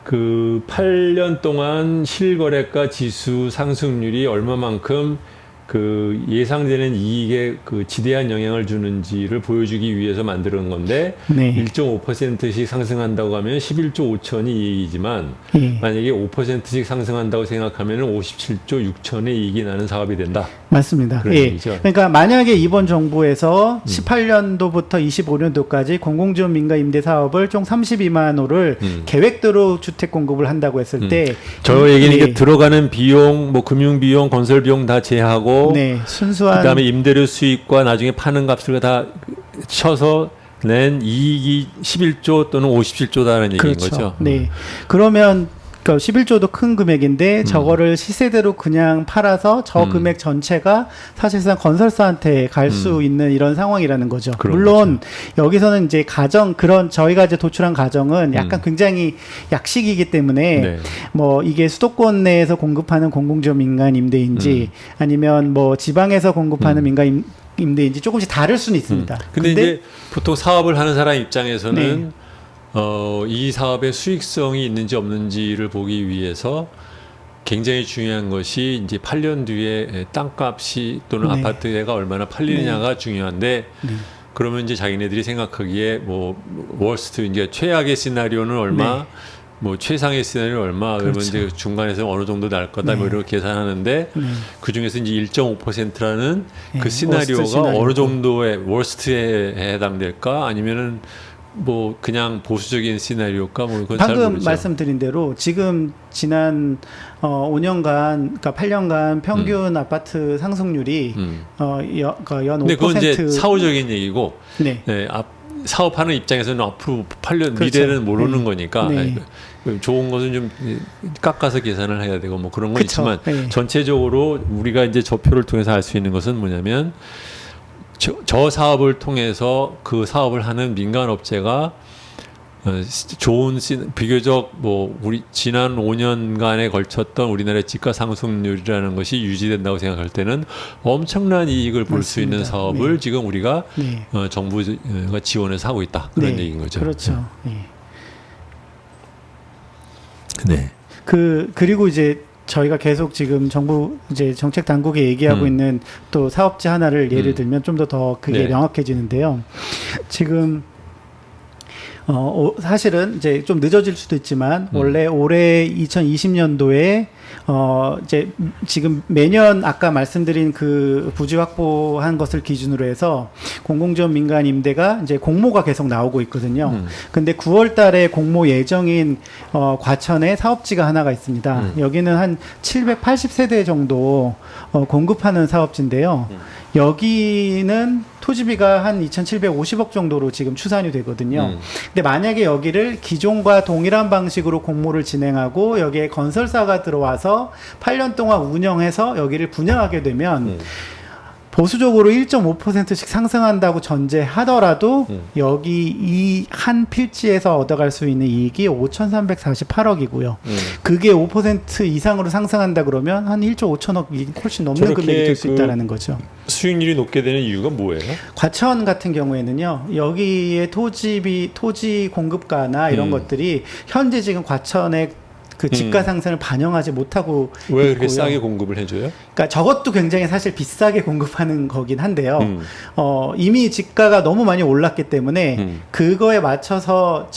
그 8년 동안 실거래가 지수 상승률이 얼마만큼 그 예상되는 이익에 그 지대한 영향을 주는지를 보여주기 위해서 만드는 건데 네. 1.5%씩 상승한다고 하면 11조 5천이 이익이지만 예. 만약에 5%씩 상승한다고 생각하면 57조 6천의 이익이 나는 사업이 된다. 맞습니다. 그런 예. 얘기죠. 그러니까 만약에 이번 정부에서 18년도부터 25년도까지 공공지원 민간 임대 사업을 총 32만 호를 계획대로 주택 공급을 한다고 했을 때 저 얘기는 예. 이게 들어가는 비용, 뭐 금융 비용, 건설 비용 다 제하고 네, 순수한 그다음에 임대료 수익과 나중에 파는 값을 다 쳐서 낸 이익이 11조 또는 57조다라는 얘기인 그렇죠. 거죠. 네. 그러면 그 11조도 큰 금액인데 저거를 시세대로 그냥 팔아서 저 금액 전체가 사실상 건설사한테 갈 수 있는 이런 상황이라는 거죠. 그런 물론 여기서는 이제 그런 저희가 이제 도출한 가정은 약간 굉장히 약식이기 때문에 네. 뭐 이게 수도권 내에서 공급하는 공공지원 민간 임대인지 아니면 뭐 지방에서 공급하는 민간 임대인지 조금씩 다를 수는 있습니다. 근데 이제 보통 사업을 하는 사람 입장에서는 네. 이 사업의 수익성이 있는지 없는지를 보기 위해서 굉장히 중요한 것이 이제 8년 뒤에 땅값이 또는 네. 아파트가 얼마나 팔리느냐가 중요한데 네. 그러면 이제 자기네들이 생각하기에 뭐 월스트 이제 최악의 시나리오는 얼마, 네. 뭐 최상의 시나리오는 얼마, 그러면 그렇죠. 이제 중간에서 어느 정도 날 거다 네. 뭐 이렇게 계산하는데 그 중에서 이제 1.5%라는 네, 그 시나리오가 워스트 시나리오. 어느 정도의 월스트에 해당될까 아니면은 뭐 그냥 보수적인 시나리오일까 뭐 그건 잘 방금 모르죠. 말씀드린 대로 지금 지난 5년간 그러니까 8년간 평균 아파트 상승률이 연 근데 그건 이제 5%. 사후적인 얘기고 네. 네, 사업하는 입장에서는 앞으로 8년 그렇죠. 미래는 모르는 네. 거니까 네. 좋은 것은 좀 깎아서 계산을 해야 되고 뭐 그런 건 그쵸. 있지만 네. 전체적으로 우리가 이제 저 표를 통해서 알 수 있는 것은 뭐냐면 저 사업을 통해서 그 사업을 하는 민간 업체가 좋은 비교적 뭐 우리 지난 5년간에 걸쳤던 우리나라의 집가 상승률이라는 것이 유지된다고 생각할 때는 엄청난 이익을 볼 수 있는 맞습니다. 사업을 네. 지금 우리가 네. 정부가 지원해서 하고 있다 그런 네. 얘기인 거죠. 그렇죠. 네. 네. 그리고 이제 저희가 계속 지금 정부 이제 정책 당국에 얘기하고 있는 또 사업지 하나를 예를 들면 좀 더 그게 네. 명확해지는데요. 지금 사실은 이제 좀 늦어질 수도 있지만 원래 올해 2020년도에 이제 지금 매년 아까 말씀드린 그 부지 확보한 것을 기준으로 해서 공공지원 민간 임대가 이제 공모가 계속 나오고 있거든요. 근데 9월 달에 공모 예정인 과천에 사업지가 하나가 있습니다. 여기는 한 780세대 정도 공급하는 사업지인데요. 여기는 토지비가 한 2,750억 정도로 지금 추산이 되거든요. 근데 만약에 여기를 기존과 동일한 방식으로 공모를 진행하고 여기에 건설사가 들어와서 8년 동안 운영해서 여기를 분양하게 되면 보수적으로 1.5%씩 상승한다고 전제하더라도 여기 이 한 필지에서 얻어갈 수 있는 이익이 5,348억이고요. 그게 5% 이상으로 상승한다 그러면 한 1조 5천억이 훨씬 넘는 저렇게 금액이 될 수 그 있다라는 거죠. 수익률이 높게 되는 이유가 뭐예요? 과천 같은 경우에는요, 여기에 토지 공급가나 이런 것들이 현재 지금 과천의 그 집가 상승을 반영하지 못하고 왜 그렇게 있고요. 싸게 공급을 해줘요? 그러니까 저것도 굉장히 사실 비싸게 공급하는 거긴 한데요. 이미 집가가 너무 많이 올랐기 때문에 그거에 맞춰서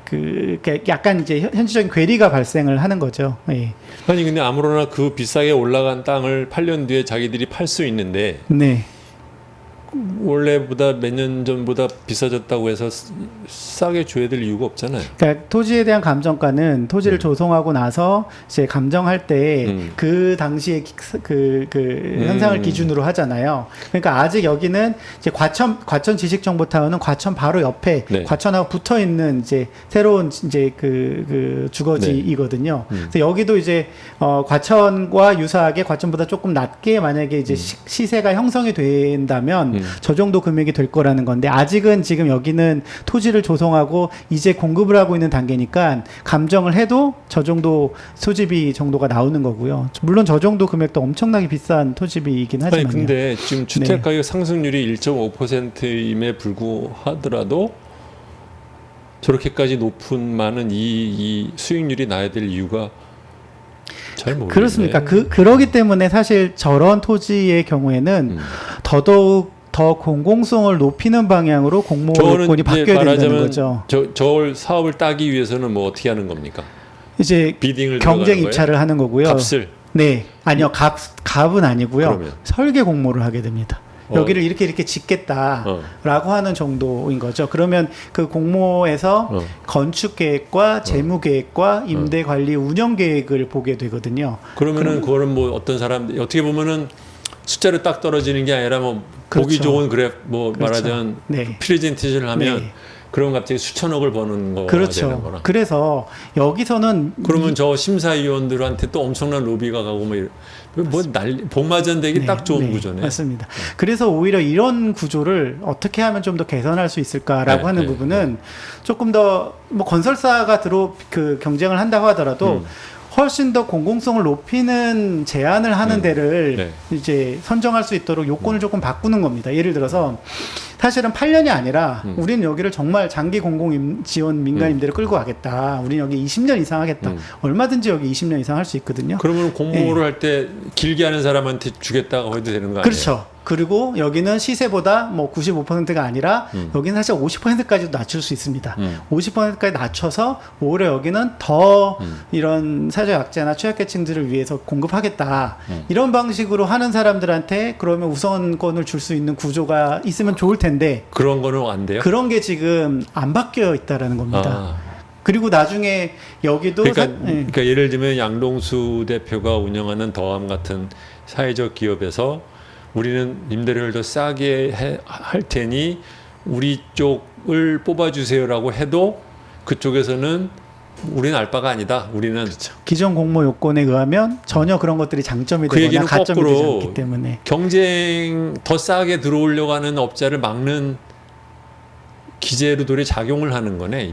그러니까 약간 이제 현실적인 괴리가 발생을 하는 거죠. 예. 아니 근데 아무로나 그 비싸게 올라간 땅을 8년 뒤에 자기들이 팔 수 있는데 네. 원래보다 몇 년 전보다 비싸졌다고 해서 싸게 줘야 될 이유가 없잖아요. 그러니까 토지에 대한 감정가는 토지를 조성하고 나서 이제 감정할 때 그 당시에 그 현상을 기준으로 하잖아요. 그러니까 아직 여기는 이제 과천 지식정보타운은 과천 바로 옆에 네. 과천하고 붙어 있는 이제 새로운 이제 그 주거지이거든요. 그래서 여기도 이제 과천과 유사하게 과천보다 조금 낮게 만약에 이제 시세가 형성이 된다면 저 정도 금액이 될 거라는 건데 아직은 지금 여기는 토지를 조성하고 이제 공급을 하고 있는 단계니까 감정을 해도 저 정도 토지비 정도가 나오는 거고요. 물론 저 정도 금액도 엄청나게 비싼 토지비이긴 하지만요. 아니 근데 지금 주택 네. 가격 상승률이 1.5%임에 불구하더라도 저렇게까지 높은 많은 이 수익률이 나야 될 이유가 잘 모르겠네. 그렇습니까? 그러기 때문에 사실 저런 토지의 경우에는 더더욱 더 공공성을 높이는 방향으로 공모 요건이 바뀌어야 된다는 거죠. 저걸 사업을 따기 위해서는 뭐 어떻게 하는 겁니까? 이제 비딩을 경쟁 들어가는 입찰을 하는 거고요. 값을 네, 아니요, 값은 아니고요. 그러면? 설계 공모를 하게 됩니다. 여기를 이렇게 짓겠다라고 하는 정도인 거죠. 그러면 그 공모에서 건축 계획과 재무 계획과 임대 관리 운영 계획을 보게 되거든요. 그러면은 그거는 뭐 어떤 사람 어떻게 보면은 숫자로 딱 떨어지는 게 아니라 뭐 보기 그렇죠. 좋은 그래프 뭐 그렇죠. 말하자면 네. 프레젠테이션을 하면 네. 그러면 갑자기 수천억을 버는 거가 되는 그렇죠. 거라. 그래서 여기서는 그러면 저 심사위원들한테 또 엄청난 로비가 가고 뭐 복마전되기 딱 좋은 구조네. 맞습니다. 그래서 오히려 이런 구조를 어떻게 하면 좀 더 개선할 수 있을까라고 하는 부분은 조금 더 뭐 건설사가 경쟁을 한다고 하더라도 훨씬 더 공공성을 높이는 제안을 하는 데를 이제 선정할 수 있도록 요건을 조금 바꾸는 겁니다. 예를 들어서 사실은 8년이 아니라 우리는 여기를 정말 장기 공공 지원 민간 임대를 끌고 가겠다. 우리는 여기 20년 이상 하겠다. 얼마든지 여기 20년 이상 할 수 있거든요. 그러면 공모를 할 때 길게 하는 사람한테 주겠다고 해도 되는 거 아니에요? 그렇죠. 그리고 여기는 시세보다 뭐 95%가 아니라 여기는 사실 50%까지도 낮출 수 있습니다. 50%까지 낮춰서 오히려 여기는 더 이런 사회적 약자나 취약계층들을 위해서 공급하겠다. 이런 방식으로 하는 사람들한테 그러면 우선권을 줄 수 있는 구조가 있으면 좋을 텐데 그런 거는 안 돼요? 그런 게 지금 안 바뀌어 있다라는 겁니다. 그리고 나중에 여기도 그러니까 예를 들면 양동수 대표가 운영하는 더함 같은 사회적 기업에서 우리는 임대료를 더 싸게 할 테니 우리 쪽을 뽑아주세요라고 해도 그쪽에서는 우리는 알 바가 아니다. 우리는 그렇죠. 기존 공모 요건에 의하면 전혀 그런 것들이 장점이 되거나 가점이 되지 않기 때문에 경쟁 더 싸게 들어오려고 하는 업자를 막는 기재루돌이 작용을 하는 거네.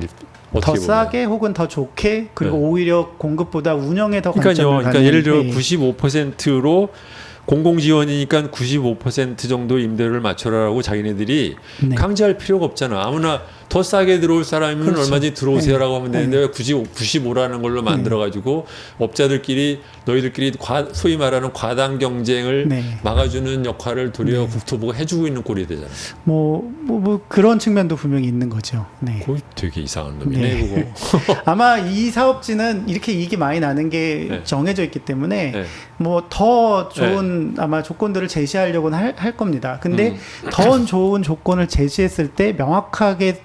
더 싸게 혹은 더 좋게 그리고 오히려 공급보다 운영에 더 관점을 그러니까 예를 들어 95%로 공공지원이니까 95% 정도 임대료를 맞춰라라고 자기네들이 강제할 필요가 없잖아. 아무나 더 싸게 들어올 사람이면 그렇죠. 얼마든지 들어오세요라고 하면 되는데 왜 굳이 95라는 걸로 만들어가지고 업자들끼리 너희들끼리 소위 말하는 과당 경쟁을 막아주는 역할을 도리어 국토부가 해주고 있는 꼴이 되잖아요. 뭐 그런 측면도 분명히 있는 거죠. 네. 그거 되게 이상한 놈이네 그거. 아마 이 사업지는 이렇게 이익이 많이 나는 게 정해져 있기 때문에 뭐 더 좋은 아마 조건들을 제시하려고는 할 겁니다. 근데 더 좋은 조건을 제시했을 때 명확하게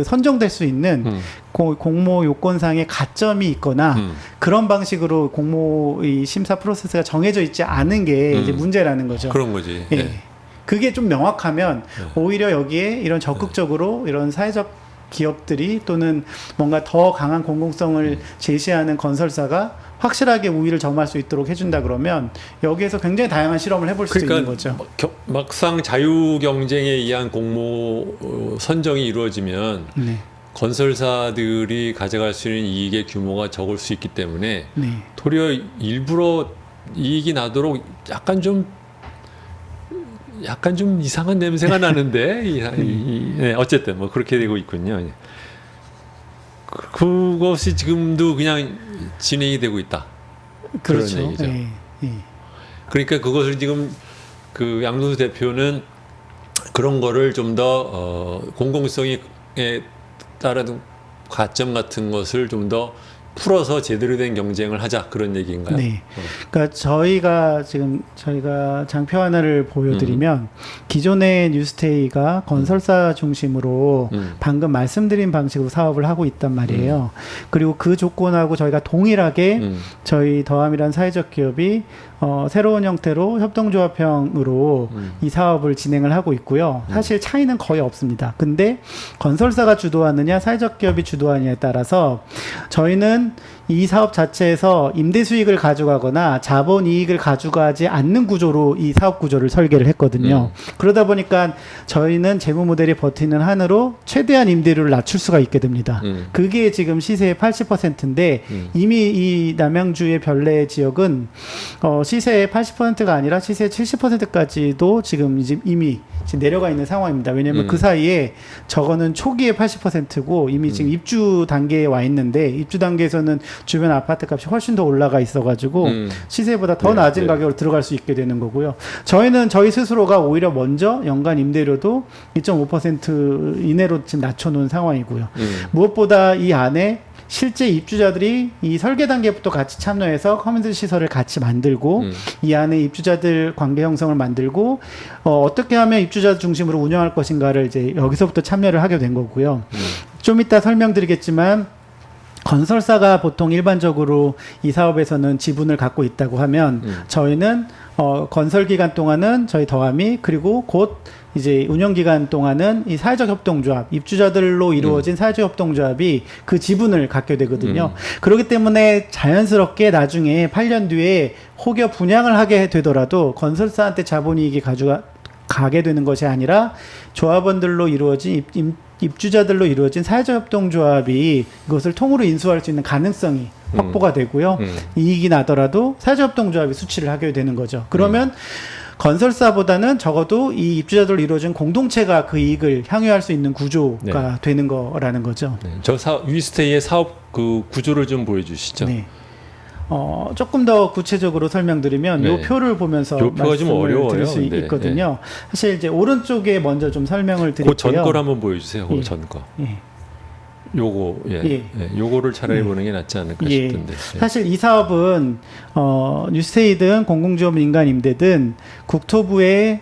선정될 수 있는 공모 요건상의 가점이 있거나 그런 방식으로 공모의 심사 프로세스가 정해져 있지 않은 게 이제 문제라는 거죠. 그런 거지. 그게 좀 명확하면 오히려 여기에 이런 적극적으로 이런 사회적 기업들이 또는 뭔가 더 강한 공공성을 제시하는 건설사가 확실하게 우위를 점할 수 있도록 해준다 그러면 여기에서 굉장히 다양한 실험을 해볼 수 있는 거죠. 막상 자유 경쟁에 의한 공모 선정이 이루어지면 건설사들이 가져갈 수 있는 이익의 규모가 적을 수 있기 때문에 도리어 일부러 이익이 나도록 약간 좀 이상한 냄새가 나는데 어쨌든 뭐 그렇게 되고 있군요. 그것이 지금도 그냥 진행이 되고 있다. 그렇죠. 그런 얘기죠. 그러니까 그것을 지금 그 양동수 대표는 그런 거를 좀 더 공공성에 따른 가점 같은 것을 좀 더 풀어서 제대로 된 경쟁을 하자 그런 얘기인가요? 네. 그러니까 저희가 장표 하나를 보여드리면 기존의 뉴스테이가 건설사 중심으로 방금 말씀드린 방식으로 사업을 하고 있단 말이에요. 그리고 그 조건하고 저희가 동일하게 저희 더함이라는 사회적 기업이 새로운 형태로 협동조합형으로 이 사업을 진행을 하고 있고요. 사실 차이는 거의 없습니다. 근데 건설사가 주도하느냐 사회적 기업이 주도하느냐에 따라서 저희는 이 사업 자체에서 임대 수익을 가져가거나 자본 이익을 가져가지 않는 구조로 이 사업 구조를 설계를 했거든요. 그러다 보니까 저희는 재무 모델이 버티는 한으로 최대한 임대료를 낮출 수가 있게 됩니다. 그게 지금 시세의 80%인데 이미 이 남양주의 별내 지역은 시세의 80%가 아니라 시세의 70%까지도 지금 이미 내려가 있는 상황입니다. 왜냐하면 그 사이에 저거는 초기에 80%고 이미 지금 입주 단계에 와 있는데 입주 단계에서는 주변 아파트 값이 훨씬 더 올라가 있어가지고 시세보다 더 네, 낮은 네. 가격으로 들어갈 수 있게 되는 거고요. 저희는 저희 스스로가 오히려 먼저 연간 임대료도 2.5% 이내로 지금 낮춰놓은 상황이고요. 무엇보다 이 안에 실제 입주자들이 이 설계 단계부터 같이 참여해서 커뮤니티 시설을 같이 만들고 이 안에 입주자들 관계 형성을 만들고 어떻게 하면 입주자 중심으로 운영할 것인가를 이제 여기서부터 참여를 하게 된 거고요. 좀 이따 설명드리겠지만 건설사가 보통 일반적으로 이 사업에서는 지분을 갖고 있다고 하면 저희는 건설 기간 동안은 저희 더함이 그리고 곧 이제 운영 기간 동안은 이 사회적 협동조합 입주자들로 이루어진 사회적 협동조합이 그 지분을 갖게 되거든요. 그렇기 때문에 자연스럽게 나중에 8년 뒤에 혹여 분양을 하게 되더라도 건설사한테 자본이익이 가게 되는 것이 아니라 조합원들로 이루어진 입주자들로 이루어진 사회적 협동조합이 이것을 통으로 인수할 수 있는 가능성이 확보가 되고요. 이익이 나더라도 사회적 협동조합이 수취를 하게 되는 거죠. 그러면 건설사보다는 적어도 이 입주자들로 이루어진 공동체가 그 이익을 향유할 수 있는 구조가 되는 거라는 거죠. 네. 저 위스테이의 사업 그 구조를 좀 보여주시죠. 네. 조금 더 구체적으로 설명드리면 네. 이 표를 보면서 요 표가 좀 말씀을 어려워요. 드릴 수 근데, 있거든요. 사실 이제 오른쪽에 먼저 좀 설명을 드릴게요. 그 전 걸 한번 보여주세요. 그 예. 전 거. 예. 예. 요거를 차라리 예. 보는 게 낫지 않을까 예. 싶은데. 예. 사실 이 사업은 뉴스테이든 공공지원 민간 임대든 국토부의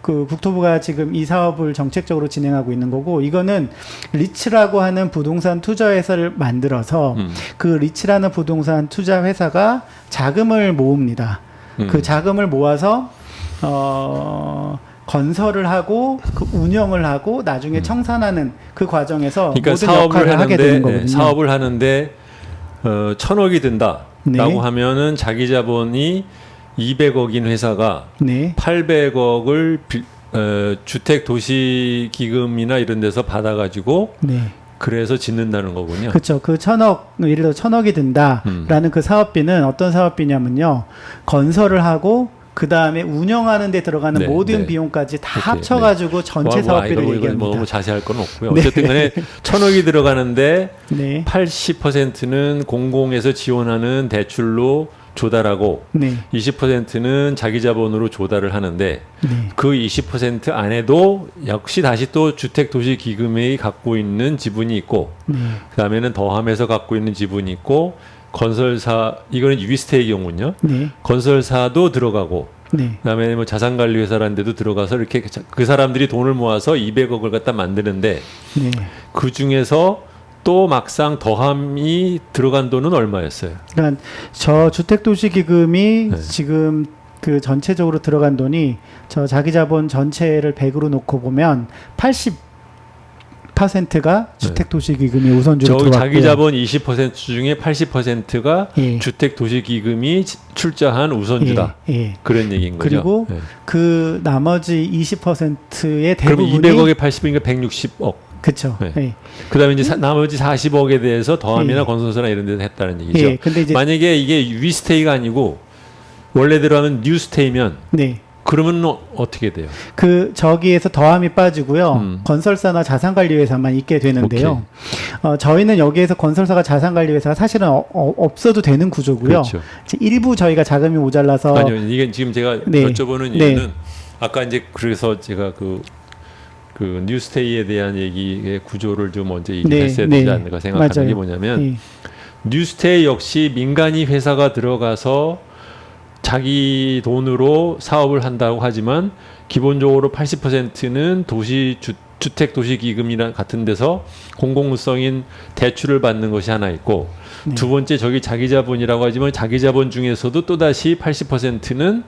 국토부가 지금 이 사업을 정책적으로 진행하고 있는 거고 이거는 리츠라고 하는 부동산 투자 회사를 만들어서 그 리츠라는 부동산 투자 회사가 자금을 모읍니다. 그 자금을 모아서 건설을 하고 그 운영을 하고 나중에 청산하는 그 과정에서 그러니까 모든 사업을 역할을 하게 되는 하는데 거거든요. 사업을 하는데 1,000억이 든다라고 네. 하면은 자기 자본이 200억인 회사가 네. 800억을 주택 도시 기금이나 이런 데서 받아가지고 네. 그래서 짓는다는 거군요. 그렇죠. 그 1,000억, 예를 들어 1,000억이 든다라는 그 사업비는 어떤 사업비냐면요. 건설을 하고 그 다음에 운영하는 데 들어가는 네, 모든 네. 비용까지 다 오케이, 합쳐가지고 전체 사업비를 이거 얘기합니다. 너무 자세할 건 없고요. 네. 어쨌든 간에 1,000억이 들어가는데 네. 80%는 공공에서 지원하는 대출로 조달하고 네. 20%는 자기 자본으로 조달을 하는데 네. 그 20% 안에도 역시 다시 또 주택도시기금이 갖고 있는 지분이 있고 네. 그다음에는 더함에서 갖고 있는 지분이 있고 건설사 이거는 위스테이 경우는요. 네. 건설사도 들어가고 네. 그다음에 뭐 자산관리회사라는 데도 들어가서 이렇게 그 사람들이 돈을 모아서 200억을 갖다 만드는데 네. 그 중에서 또 막상 더함이 들어간 돈은 얼마였어요? 그러니까 저 주택도시기금이 네. 지금 그 전체적으로 들어간 돈이 저 자기자본 전체를 100으로 놓고 보면 80%가 주택도시기금이 우선주로 저기 들어갔고요. 자기 자본 20% 중에 80%가 예. 주택도시기금이 출자한 우선주다. 예. 예. 그런 얘기인 거죠. 그리고 예. 그 나머지 20%의 그럼 대부분이 200억에 80이니까 160억. 그렇죠. 네. 예. 그다음에 이제 나머지 40억에 대해서 더함이나 예. 건설사나 이런 데서 했다는 얘기죠. 예. 근데 이제 만약에 이게 위스테이가 아니고 원래대로 하면 뉴스테이면 네. 그러면 어떻게 돼요? 그 저기에서 더함이 빠지고요. 건설사나 자산관리회사만 있게 되는데요. 저희는 여기에서 건설사가 자산관리회사가 사실은 없어도 되는 구조고요. 그렇죠. 이제 일부 저희가 자금이 모자라서 아니요. 이게 지금 제가 네. 여쭤보는 네. 이유는 아까 이제 그래서 제가 그 뉴스테이에 대한 얘기의 구조를 좀 먼저 얘기를 했어야 되지 않을까 생각하는 맞아요. 게 뭐냐면 예. 뉴스테이 역시 민간이 회사가 들어가서 자기 돈으로 사업을 한다고 하지만 기본적으로 80%는 주택 도시 기금이나 같은 데서 공공성인 대출을 받는 것이 하나 있고 네. 두 번째 저기 자기 자본이라고 하지만 자기 자본 중에서도 또다시 80%는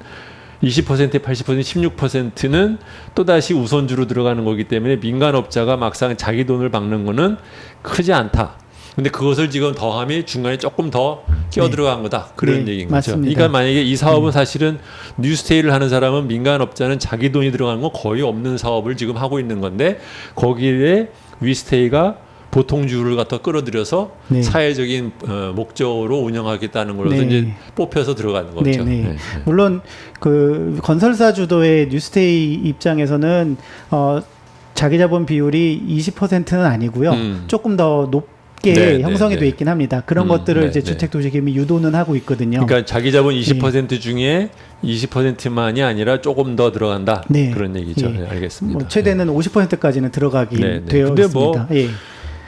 20%에 80%, 16%는 또다시 우선주로 들어가는 거기 때문에 민간업자가 막상 자기 돈을 박는 거는 크지 않다. 근데 그것을 지금 더함이 중간에 조금 더 끼어 들어간 거다. 그런 네, 얘기인 거죠. 맞습니다. 그러니까 만약에 이 사업은 사실은 뉴스테이를 하는 사람은 민간업자는 자기 돈이 들어가는 건 거의 없는 사업을 지금 하고 있는 건데 거기에 위스테이가 보통주를 갖다 끌어들여서 네. 사회적인 목적으로 운영하겠다는 걸로서 네. 이제 뽑혀서 들어가는 거죠. 네, 네. 네. 물론 그 건설사 주도의 뉴스테이 입장에서는 자기 자본 비율이 20%는 아니고요. 조금 더 쉽게 네, 형성이 네, 돼 네. 있긴 합니다. 그런 것들을 네, 이제 네. 주택도시기금이 유도는 하고 있거든요. 그러니까 자기 자본 20% 중에 20%만이 아니라 조금 더 들어간다. 네. 그런 얘기죠. 예. 네, 알겠습니다. 뭐 최대는 50%까지는 들어가기 네, 네. 되어 근데 있습니다. 뭐- 예.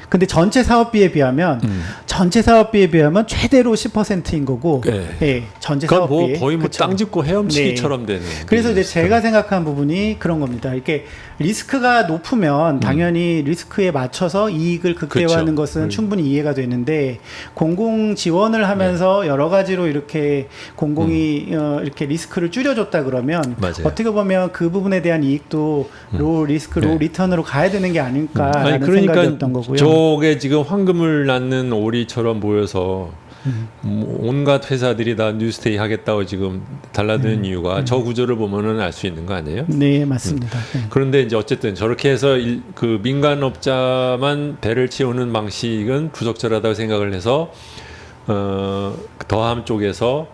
근데 전체 사업비에 비하면 최대로 10%인 거고, 네. 예, 전체 그건 뭐 사업비 거의 뭐 땅 짓고 헤엄치기처럼 되는. 그래서 이제 비즈니스다. 제가 생각한 부분이 그런 겁니다. 이렇게 리스크가 높으면 당연히 리스크에 맞춰서 이익을 극대화하는 그렇죠. 것은 충분히 이해가 되는데 공공 지원을 하면서 여러 가지로 이렇게 공공이 이렇게 리스크를 줄여줬다 그러면 맞아요. 어떻게 보면 그 부분에 대한 이익도 로 리스크 로 네. 리턴으로 가야 되는 게 아닐까라는 아니 그러니까 생각이었던 거고요. 저게 지금 황금을 낳는 오리처럼 보여서 뭐 온갖 회사들이 다 뉴스테이 하겠다고 지금 달라드는 이유가 저 구조를 보면은 알 수 있는 거 아니에요? 네, 맞습니다. 네. 그런데 이제 어쨌든 저렇게 해서 그 민간업자만 배를 채우는 방식은 부적절하다고 생각을 해서 더함 쪽에서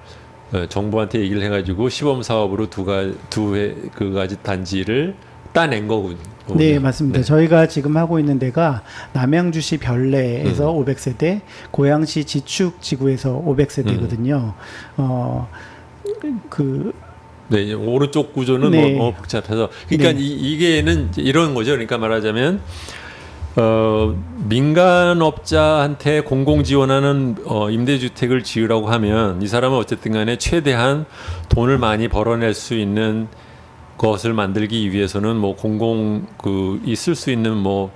정부한테 얘기를 해가지고 시범 사업으로 두 가지 단지를 따낸 거군요. 네, 맞습니다. 네. 저희가 지금 하고 있는 데가 남양주시 별내에서 500세대, 고양시 지축지구에서 500세대거든요. 네, 이제 오른쪽 구조는 네. 뭐 복잡해서 그러니까 네. 이게는 이제 이런 거죠. 그러니까 말하자면 민간업자한테 공공 지원하는 임대주택을 지으라고 하면 이 사람은 어쨌든간에 최대한 돈을 많이 벌어낼 수 있는 것을 만들기 위해서는 뭐 공공 있을 수 있는 뭐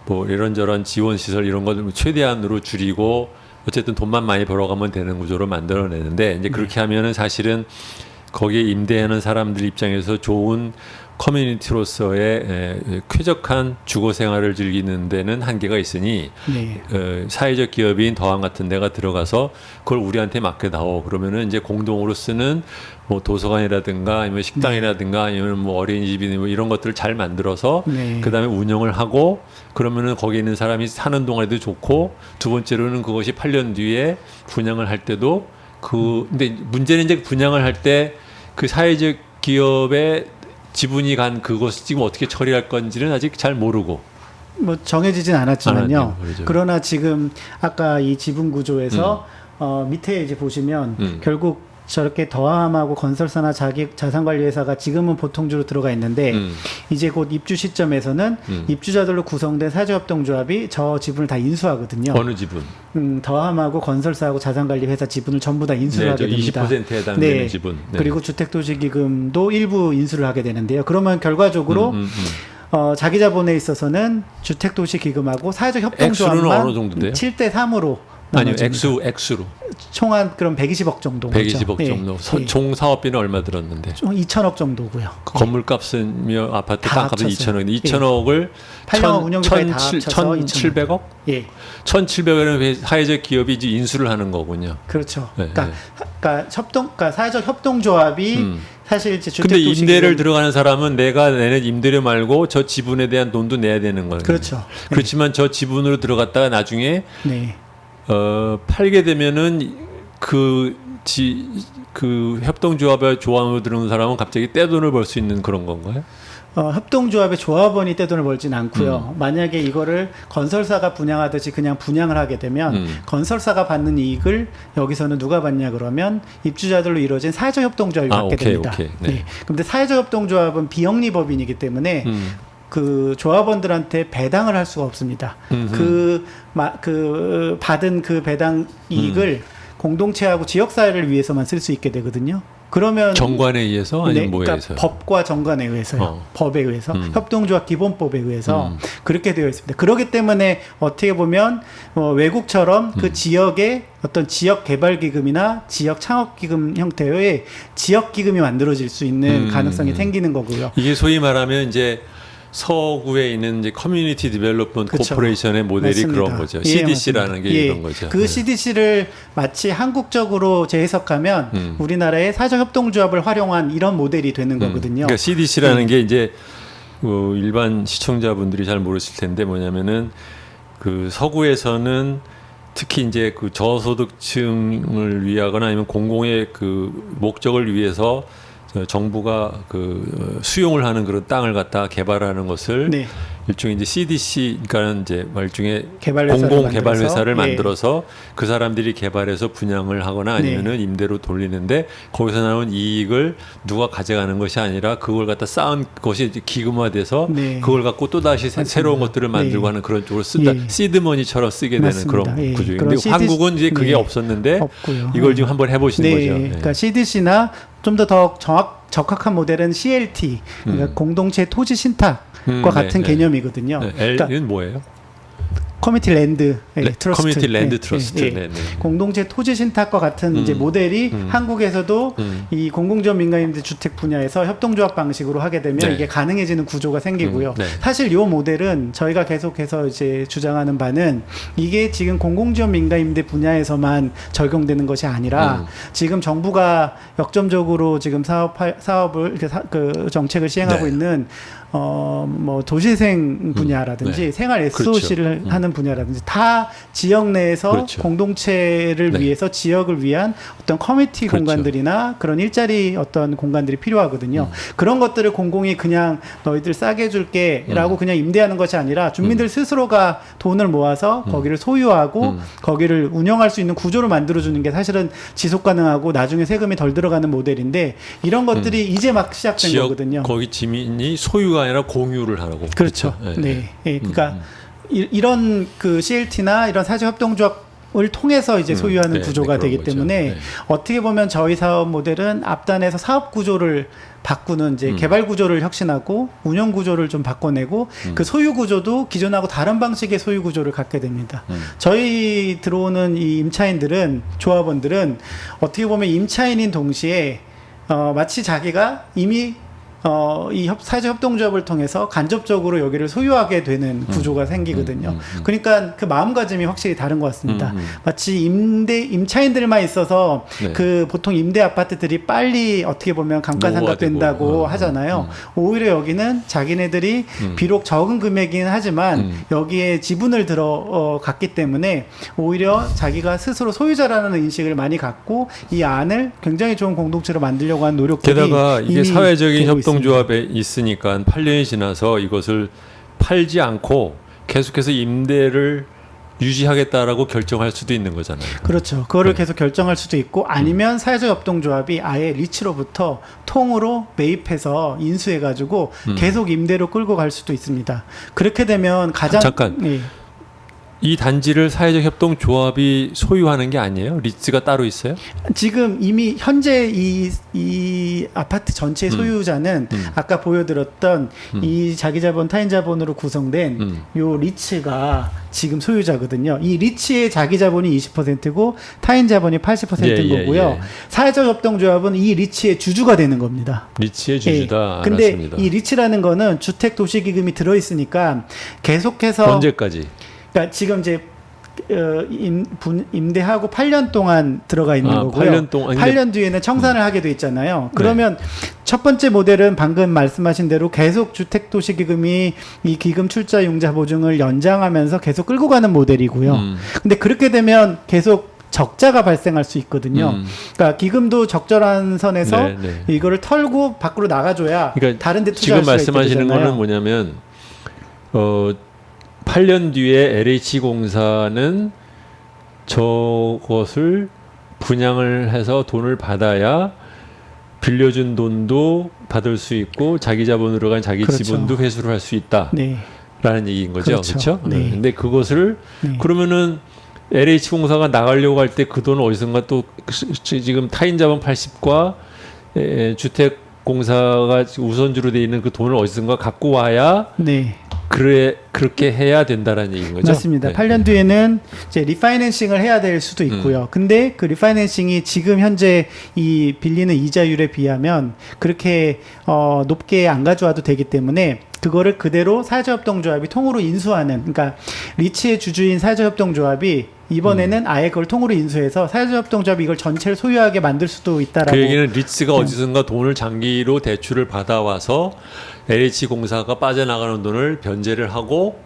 이런저런 지원 시설 이런 것을 최대한으로 줄이고 어쨌든 돈만 많이 벌어가면 되는 구조로 만들어내는데 이제 그렇게 하면은 사실은 거기에 임대하는 사람들 입장에서 좋은 커뮤니티로서의 쾌적한 주거 생활을 즐기는 데는 한계가 있으니 네. 사회적 기업인 더함 같은 데가 들어가서 그걸 우리한테 맡겨다오 그러면은 이제 공동으로 쓰는 뭐 도서관이라든가 아니면 식당이라든가 아니면 뭐 어린이집이나 뭐 이런 것들을 잘 만들어서 네. 그다음에 운영을 하고 그러면은 거기 있는 사람이 사는 동안에도 좋고 두 번째로는 그것이 8년 뒤에 분양을 할 때도 근데 문제는 이제 분양을 할 때 그 사회적 기업의 지분이 간 그것을 지금 어떻게 처리할 건지는 아직 잘 모르고 뭐 정해지진 않았지만요. 않았네요. 그렇죠. 그러나 지금 아까 이 지분 구조에서 밑에 이제 보시면 결국 저렇게 더함하고 건설사나 자산관리회사가 지금은 보통주로 들어가 있는데 이제 곧 입주 시점에서는 입주자들로 구성된 사회적협동조합이 저 지분을 다 인수하거든요. 어느 지분? 더함하고 건설사하고 자산관리회사 지분을 전부 다 인수를 하게 됩니다. 20%에 해당되는 네. 지분. 네. 그리고 주택도시기금도 일부 인수를 하게 되는데요. 그러면 결과적으로 자기 자본에 있어서는 주택도시기금하고 사회적 협동조합만 액수는 어느 정도 돼요? 7대 3으로 아니요, 액수로 총한 그럼 120억 정도. 120억 네. 정도. 네. 총 사업비는 얼마 들었는데? 총 2천억 정도고요. 그 건물값은요, 아파트 다 땅값은 합쳤어요. 2천억. 2천억을 8년 운영비까지 다 합쳐서 1,700억? 예, 1,700억은 사회적 기업이 이제 인수를 하는 거군요. 그렇죠. 네, 그러니까 사회적 협동조합이 사실 이제 근데 주택도시 임대를 들어가는 사람은 내가 내는 임대료 말고 저 지분에 대한 돈도 내야 되는 거예요. 그렇죠. 그렇지만 저 지분으로 들어갔다가 나중에 네. 팔게 되면은 그 협동조합의 조합으로 들어오는 사람은 갑자기 떼돈을 벌 수 있는 그런 건가요? 협동조합의 조합원이 떼돈을 벌진 않고요. 만약에 이거를 건설사가 분양하듯이 그냥 분양을 하게 되면 건설사가 받는 이익을 여기서는 누가 받냐 그러면 입주자들로 이루어진 사회적 협동조합이 받게 됩니다. 오케이. 네. 그런데 사회적 협동조합은 비영리법인이기 때문에 그 조합원들한테 배당을 할 수가 없습니다. 받은 그 배당 이익을 공동체하고 지역사회를 위해서만 쓸 수 있게 되거든요. 그러면 정관에 의해서 아니면 뭐에 그러니까 의해서? 법과 정관에 의해서요. 법에 의해서 협동조합 기본법에 의해서 그렇게 되어 있습니다. 그렇기 때문에 어떻게 보면 외국처럼 그 지역의 어떤 지역 개발 기금이나 지역 창업 기금 형태의 지역 기금이 만들어질 수 있는 가능성이 생기는 거고요. 이게 소위 말하면 이제 서구에 있는 이제 커뮤니티 디벨롭먼트 그쵸. 코퍼레이션의 모델이 맞습니다. 그런 거죠. 예, CDC라는 맞습니다. 게 예, 이런 거죠. 그 CDC를 마치 한국적으로 재해석하면 우리나라의 사회적 협동조합을 활용한 이런 모델이 되는 거거든요. 그러니까 CDC라는 게 이제 일반 시청자분들이 잘 모르실 텐데 뭐냐면은 그 서구에서는 특히 이제 그 저소득층을 위하거나 아니면 공공의 그 목적을 위해서 정부가 수용을 하는 그런 땅을 갖다 개발하는 것을 네. 일종의 이제 CDC, 그러니까 이제 일종의 개발회사를 공공 개발 회사를 만들어서, 만들어서 그 사람들이 개발해서 분양을 하거나 아니면은 임대로 돌리는데 거기서 나온 이익을 누가 가져가는 것이 아니라 그걸 갖다 쌓은 것이 이제 기금화돼서 네. 그걸 갖고 또 다시 새로운 것들을 만들고 네. 하는 그런 쪽으로 쓴다. 예. 시드머니처럼 쓰게 되는 맞습니다. 그런 예. 구조인데 그런 한국은 이제 그게 네. 없었는데 없고요. 이걸 지금 한번 해보시는 네, 거죠. 예. 그러니까 CDC나 좀 더 적합한 모델은 CLT, 그러니까 공동체 토지 신탁과 같은 네. 개념이거든요. 네. 그러니까 L은 뭐예요? 커뮤니티 랜드 트러스트. 커뮤니티 랜드 예, 트러스트. 예, 예. 네, 네. 공동체 토지 신탁과 같은 이제 모델이 한국에서도 이 공공지원 민간임대 주택 분야에서 협동조합 방식으로 하게 되면 네. 이게 가능해지는 구조가 생기고요. 네. 사실 이 모델은 저희가 계속해서 이제 주장하는 바는 이게 지금 공공지원 민간임대 분야에서만 적용되는 것이 아니라 지금 정부가 역점적으로 지금 사업을 이렇게 그 정책을 시행하고 네. 있는 뭐 도시생 분야라든지 네. 생활 SOC를 그렇죠. 하는 분야라든지 다 지역 내에서 그렇죠. 공동체를 네. 위해서 지역을 위한 어떤 커뮤니티 그렇죠. 공간들이나 그런 일자리 어떤 공간들이 필요하거든요. 그런 것들을 공공이 그냥 너희들 싸게 해줄게라고 그냥 임대하는 것이 아니라 주민들 스스로가 돈을 모아서 거기를 소유하고 거기를 운영할 수 있는 구조를 만들어주는 게 사실은 지속 가능하고 나중에 세금이 덜 들어가는 모델인데 이런 것들이 이제 막 시작된 지역 거거든요. 거기 지민이 소유가 아니라 공유를 하라고. 그렇죠. 네. 네. 예, 그러니까 이런 그 CLT나 이런 사회협동조합을 통해서 이제 소유하는 네, 구조가 네, 그런 되기 거죠. 때문에 네. 어떻게 보면 저희 사업 모델은 앞단에서 사업 구조를 바꾸는 이제 개발 구조를 혁신하고 운영 구조를 좀 바꿔내고 그 소유 구조도 기존하고 다른 방식의 소유 구조를 갖게 됩니다. 저희 들어오는 이 임차인들은 조합원들은 어떻게 보면 임차인인 동시에 마치 자기가 이미 이 사회협동조합을 통해서 간접적으로 여기를 소유하게 되는 구조가 생기거든요. 그러니까 그 마음가짐이 확실히 다른 것 같습니다. 마치 임차인들만 있어서 네. 그 보통 임대 아파트들이 빨리 어떻게 보면 감가상각된다고 노후화되고, 하잖아요. 오히려 여기는 자기네들이 비록 적은 금액이긴 하지만 여기에 지분을 갔기 때문에 오히려 자기가 스스로 소유자라는 인식을 많이 갖고 이 안을 굉장히 좋은 공동체로 만들려고 하는 노력들이 게다가 이게 이미 사회적인 되고 있습니다. 협동조합에 있으니까 8년이 지나서 이것을 팔지 않고 계속해서 임대를 유지하겠다라고 결정할 수도 있는 거잖아요. 그렇죠. 그거를 네. 계속 결정할 수도 있고 아니면 사회적 협동조합이 아예 리츠로부터 통으로 매입해서 인수해가지고 계속 임대로 끌고 갈 수도 있습니다. 그렇게 되면 가장 잠깐. 예. 이 단지를 사회적 협동조합이 소유하는 게 아니에요? 리츠가 따로 있어요? 지금 이미 현재 이 아파트 전체 소유자는 아까 보여드렸던 이 자기자본 타인자본으로 구성된 요 리츠가 지금 소유자거든요. 이 리츠의 자기자본이 20%고 타인자본이 80%인 거고요. 사회적 협동조합은 이 리츠의 주주가 되는 겁니다. 리츠의 주주다. 근데 알았습니다. 이 리츠라는 거는 주택도시기금이 들어있으니까 계속해서 언제까지? 그러니까 지금 이제 임대하고 8년 동안 들어가 있는 거고요. 8년 동안. 8년 뒤에는 청산을 하게 돼 있잖아요. 그러면 첫 번째 모델은 방금 말씀하신 대로 계속 주택도시기금이 이 기금 출자 융자 보증을 연장하면서 계속 끌고 가는 모델이고요. 근데 그렇게 되면 계속 적자가 발생할 수 있거든요. 그러니까 기금도 적절한 선에서 이거를 털고 밖으로 나가줘야 그러니까 다른 데 지금 투자할 수가 있게 말씀하시는 되잖아요. 거는 뭐냐면 8년 뒤에 LH공사는 저것을 분양을 해서 돈을 받아야 빌려준 돈도 받을 수 있고 자기 자본으로 간 자기 그렇죠. 지분도 회수를 할 수 있다. 네. 라는 얘기인 거죠. 그렇죠. 그렇죠? 네. 근데 그것을 네. 그러면은 LH공사가 나가려고 할 때 그 돈을 어디선가 또 지금 타인자본 80과 주택공사가 우선주로 돼 있는 그 돈을 어디선가 갖고 와야 네. 그렇게 해야 된다라는 얘기인 거죠. 맞습니다. 네. 8년 뒤에는 이제 리파이낸싱을 해야 될 수도 있고요. 근데 그 리파이낸싱이 지금 현재 이 빌리는 이자율에 비하면 그렇게 높게 안 가져와도 되기 때문에 그거를 그대로 사회적협동조합이 통으로 인수하는, 그러니까 리츠의 주주인 사회적협동조합이 이번에는 아예 그걸 통으로 인수해서 사회적협동조합이 이걸 전체를 소유하게 만들 수도 있다라고. 그 얘기는 리츠가 어디선가 돈을 장기로 대출을 받아와서 LH공사가 빠져나가는 돈을 변제를 하고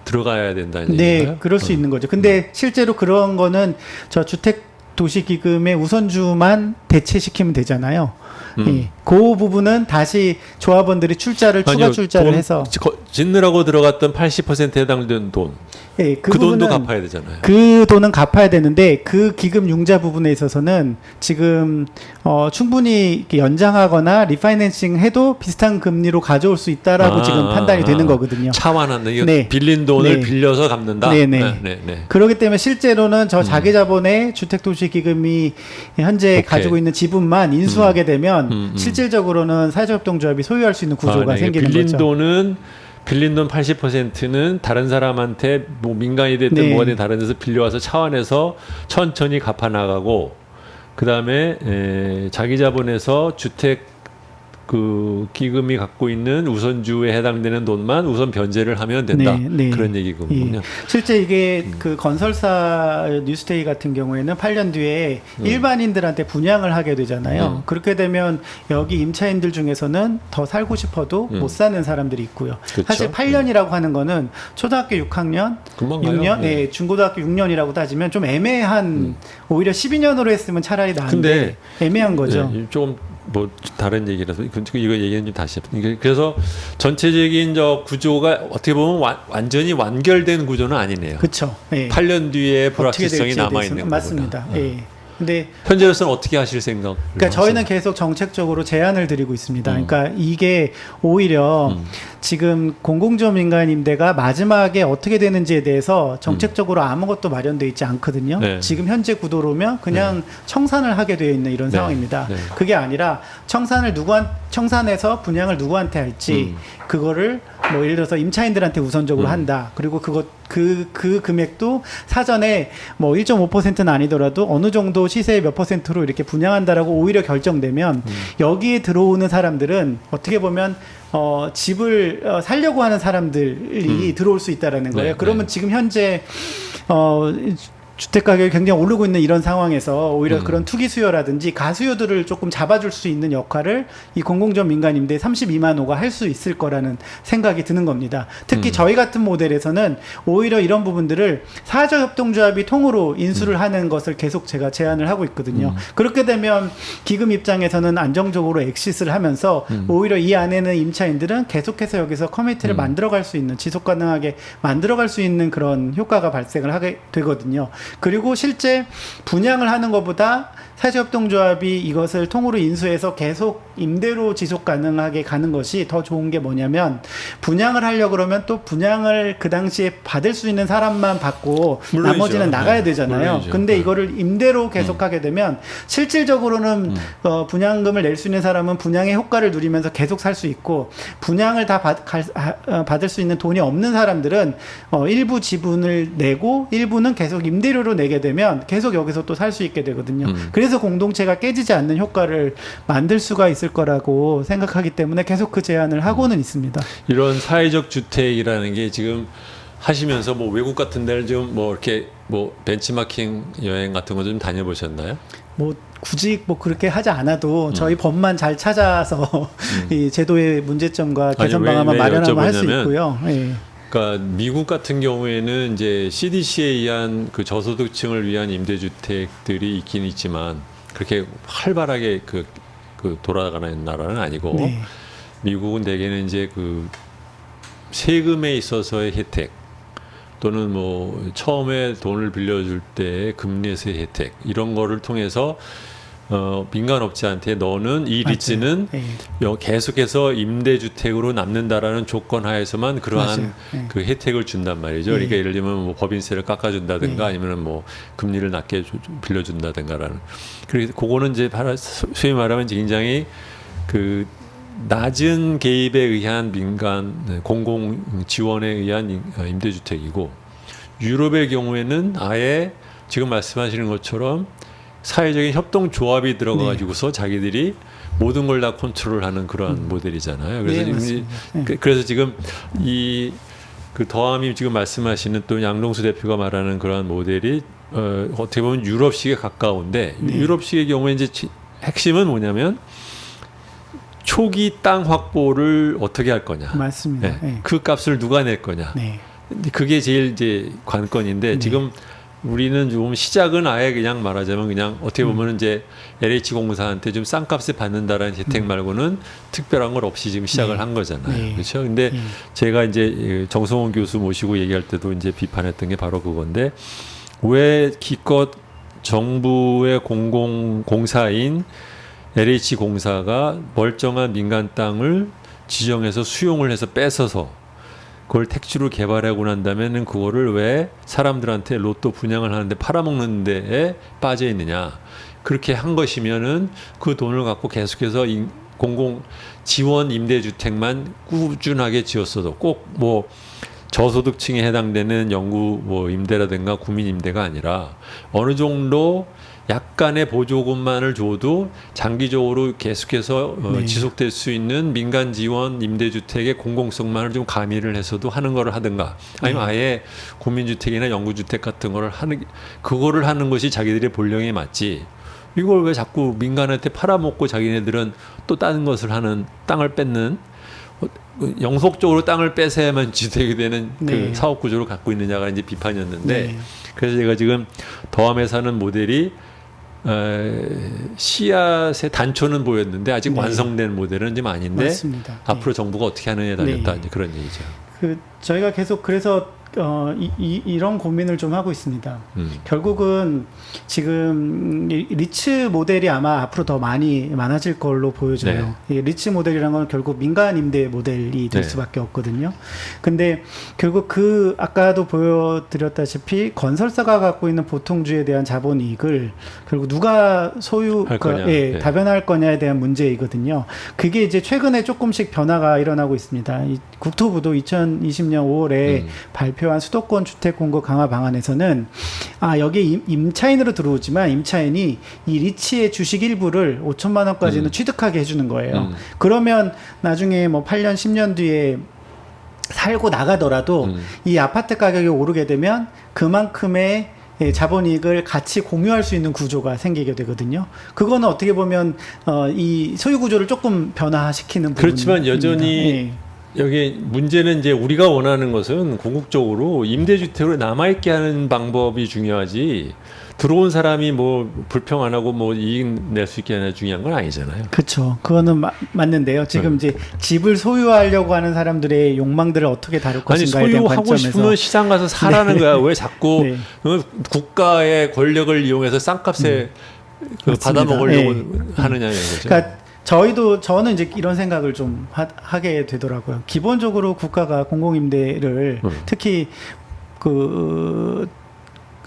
들어가야 된다는 네, 얘기인가요? 그럴 수 있는 거죠. 근데 실제로 그런 거는 저 주택도시기금의 우선주만 대체시키면 되잖아요. 예. 그 부분은 다시 조합원들이 추가 출자를 해서 짓느라고 들어갔던 80%에 해당되는 돈, 예, 그 돈도 갚아야 되잖아요. 그 돈은 갚아야 되는데 그 기금 융자 부분에 있어서는 지금 충분히 이렇게 연장하거나 리파이낸싱 해도 비슷한 금리로 가져올 수 있다라고 지금 판단이 되는 거거든요. 차환한다. 이거 네. 빌린 돈을 네. 빌려서 갚는다. 네네. 그렇기 때문에 실제로는 저 자기자본의 주택도시기금이 현재 오케이. 가지고 있는 지분만 인수하게 되면 실질적으로는 사회적협동조합이 소유할 수 있는 구조가 생기는 거죠. 빌린 돈 80%는 다른 사람한테 뭐 민간이 됐든 뭐가 됐든 다른 데서 빌려와서 차환해서 천천히 갚아 나가고, 그 다음에 자기 자본에서 주택 그 기금이 갖고 있는 우선주에 해당되는 돈만 우선 변제를 하면 된다. 그런 얘기군요. 예. 실제 이게 그 건설사 뉴스데이 같은 경우에는 8년 뒤에 일반인들한테 분양을 하게 되잖아요. 그렇게 되면 여기 임차인들 중에서는 더 살고 싶어도 못 사는 사람들이 있고요. 그쵸? 사실 8년이라고 하는 거는 초등학교 6학년, 금방 가요. 6년, 네. 중고등학교 6년이라고 따지면 좀 애매한 오히려 12년으로 했으면 차라리 나은데 애매한 거죠. 네, 좀 뭐 다른 얘기라서 이거 얘기는 좀 다시 그래서 전체적인 저 구조가 어떻게 보면 완전히 완결된 구조는 아니네요. 그렇죠. 8년 뒤에 불확실성이 남아 있는 거구나. 맞습니다. 근데 현재로서는 어떻게 하실 생각? 그러니까 저희는 계속 정책적으로 제안을 드리고 있습니다. 그러니까 이게 오히려 지금 공공지원 민간 임대가 마지막에 어떻게 되는지에 대해서 정책적으로 아무것도 마련되어 있지 않거든요. 네. 지금 현재 구도로면 그냥 청산을 하게 되어 있는 이런 상황입니다. 그게 아니라 청산해서 분양을 누구한테 할지 그거를 뭐 예를 들어서 임차인들한테 우선적으로 한다. 그리고 그 금액도 사전에 뭐 1.5%는 아니더라도 어느 정도 시세의 몇 %로 이렇게 분양한다라고 오히려 결정되면 여기에 들어오는 사람들은 어떻게 보면 집을 살려고 하는 사람들이 들어올 수 있다라는 거예요. 그러면 지금 현재 주택 가격이 굉장히 오르고 있는 이런 상황에서 오히려 그런 투기 수요라든지 가수요들을 조금 잡아줄 수 있는 역할을 이 공공지원 민간 임대 32만 호가 할 수 있을 거라는 생각이 드는 겁니다. 특히 저희 같은 모델에서는 오히려 이런 부분들을 사회적 협동조합이 통으로 인수를 하는 것을 계속 제가 제안을 하고 있거든요. 그렇게 되면 기금 입장에서는 안정적으로 엑시스를 하면서 오히려 이 안에는 임차인들은 계속해서 여기서 커뮤니티를 만들어갈 수 있는, 지속 가능하게 만들어갈 수 있는 그런 효과가 발생을 하게 되거든요. 그리고 실제 분양을 하는 것보다 사회적협동조합이 이것을 통으로 인수해서 계속 임대로 지속 가능하게 가는 것이 더 좋은 게 뭐냐면, 분양을 하려고 그러면 또 분양을 그 당시에 받을 수 있는 사람만 받고 물론이죠. 나머지는 나가야 되잖아요. 물론이죠. 근데 이거를 임대로 계속하게 되면 실질적으로는 분양금을 낼 수 있는 사람은 분양의 효과를 누리면서 계속 살 수 있고, 분양을 다 받을 수 있는 돈이 없는 사람들은 일부 지분을 내고 일부는 계속 임대료로 내게 되면 계속 여기서 또 살 수 있게 되거든요. 그래서 공동체가 깨지지 않는 효과를 만들 수가 있을 거라고 생각하기 때문에 계속 그 제안을 하고는 있습니다. 이런 사회적 주택이라는 게 지금 하시면서 뭐 외국 같은 데를 좀 뭐 이렇게 뭐 벤치마킹 여행 같은 거 좀 다녀보셨나요? 뭐 굳이 뭐 그렇게 하지 않아도 저희 법만 잘 찾아서 이 제도의 문제점과 개선 방안만 마련하면 할 수 있고요. 그러니까 미국 같은 경우에는 이제 CDC에 의한 그 저소득층을 위한 임대주택들이 있긴 있지만 그렇게 활발하게 그 돌아가는 나라는 아니고, 미국은 대개는 이제 그 세금에 있어서의 혜택 또는 뭐 처음에 돈을 빌려줄 때 금리에서의 혜택, 이런 거를 통해서 민간업자한테 너는 이 리츠는 계속해서 임대주택으로 남는다라는 조건 하에서만 그러한 그 혜택을 준단 말이죠. 그러니까 예를 들면 뭐 법인세를 깎아준다든가 아니면 뭐 금리를 낮게 빌려준다든가라는. 그래서 그거는 이제 소위 말하면 굉장히 그 낮은 개입에 의한 민간 공공 지원에 의한 임대주택이고, 유럽의 경우에는 아예 지금 말씀하시는 것처럼 사회적인 협동조합이 들어가가지고서 자기들이 모든 걸 다 컨트롤하는 그러한 모델이잖아요. 그래서 그래서 지금 그 더함이 지금 말씀하시는 또 양동수 대표가 말하는 그러한 모델이 어떻게 보면 유럽식에 가까운데, 유럽식의 경우에 이제 핵심은 뭐냐면 초기 땅 확보를 어떻게 할 거냐. 맞습니다. 그 값을 누가 낼 거냐. 그게 제일 이제 관건인데 지금 우리는 좀 시작은 아예 그냥 말하자면 그냥 어떻게 보면 이제 LH공사한테 좀 싼값에 받는다라는 혜택 말고는 특별한 걸 없이 지금 시작을 한 거잖아요. 네. 그렇죠? 근데 제가 이제 정성원 교수 모시고 얘기할 때도 이제 비판했던 게 바로 그건데 왜 기껏 정부의 공공공사인 LH공사가 멀쩡한 민간 땅을 지정해서 수용을 해서 뺏어서 그걸 택지로 개발하고 난 다음에는 그거를 왜 사람들한테 로또 분양을 하는데 팔아먹는 데에 빠져 있느냐. 그렇게 한 것이면은 그 돈을 갖고 계속해서 공공 지원 임대주택만 꾸준하게 지었어도 꼭 뭐 저소득층에 해당되는 영구 뭐 임대라든가 국민 임대가 아니라 어느 정도 약간의 보조금만을 줘도 장기적으로 계속해서 네. 지속될 수 있는 민간 지원 임대주택의 공공성만을 좀 가미를 해서도 하는 거를 하든가 아니면 아예 국민주택이나 영구주택 같은 거를 그거를 하는 것이 자기들의 본령에 맞지 이걸 왜 자꾸 민간한테 팔아먹고 자기네들은 또 다른 것을 하는 땅을 뺏는 영속적으로 땅을 뺏어야만 주택이 되는 네. 그 사업 구조를 갖고 있느냐가 이제 비판이었는데 네. 그래서 제가 지금 더함에 사는 모델이 씨앗의 단초는 보였는데 아직 네. 완성된 모델은 좀 아닌데 맞습니다. 앞으로 정부가 어떻게 하느냐에 달렸다 네. 이제 그런 얘기죠. 저희가 계속 그래서 이런 고민을 좀 하고 있습니다. 결국은 지금 리츠 모델이 아마 앞으로 더 많아질 걸로 보여져요. 이 리츠 모델이라는 건 결국 민간 임대 모델이 될 네. 수밖에 없거든요. 근데 결국 아까도 보여드렸다시피 건설사가 갖고 있는 보통주에 대한 자본이익을 결국 누가 할 거냐. 네. 다변화할 거냐에 대한 문제이거든요. 그게 이제 최근에 조금씩 변화가 일어나고 있습니다. 국토부도 2020년 5월에 발표한 수도권 주택 공급 강화 방안에서는 여기 임차인으로 들어오지만 임차인이 이 리츠의 주식 일부를 5천만 원까지는 취득하게 해주는 거예요. 그러면 나중에 뭐 8년 10년 뒤에 살고 나가더라도 이 아파트 가격이 오르게 되면 그만큼의 자본이익을 같이 공유할 수 있는 구조가 생기게 되거든요. 그거는 어떻게 보면 이 소유 구조를 조금 변화시키는 부분입니다. 그렇지만 여전히 네. 여기 문제는 이제 우리가 원하는 것은 궁극적으로 임대주택으로 남아있게 하는 방법이 중요하지 들어온 사람이 뭐 불평 안 하고 뭐 이익 낼 수 있게 하나 중요한 건 아니잖아요. 그렇죠. 그거는 맞는데요. 지금 이제 집을 소유하려고 하는 사람들의 욕망들을 어떻게 다룰 아니 것인가에 대한 소유하고 관점에서 싶으면 시장 가서 사라는 거야. 왜 자꾸 네. 국가의 권력을 이용해서 싼값에 받아 먹으려고 하느냐 이거죠. 그러니까 저는 이제 이런 생각을 좀 하게 되더라고요. 기본적으로 국가가 공공임대를 특히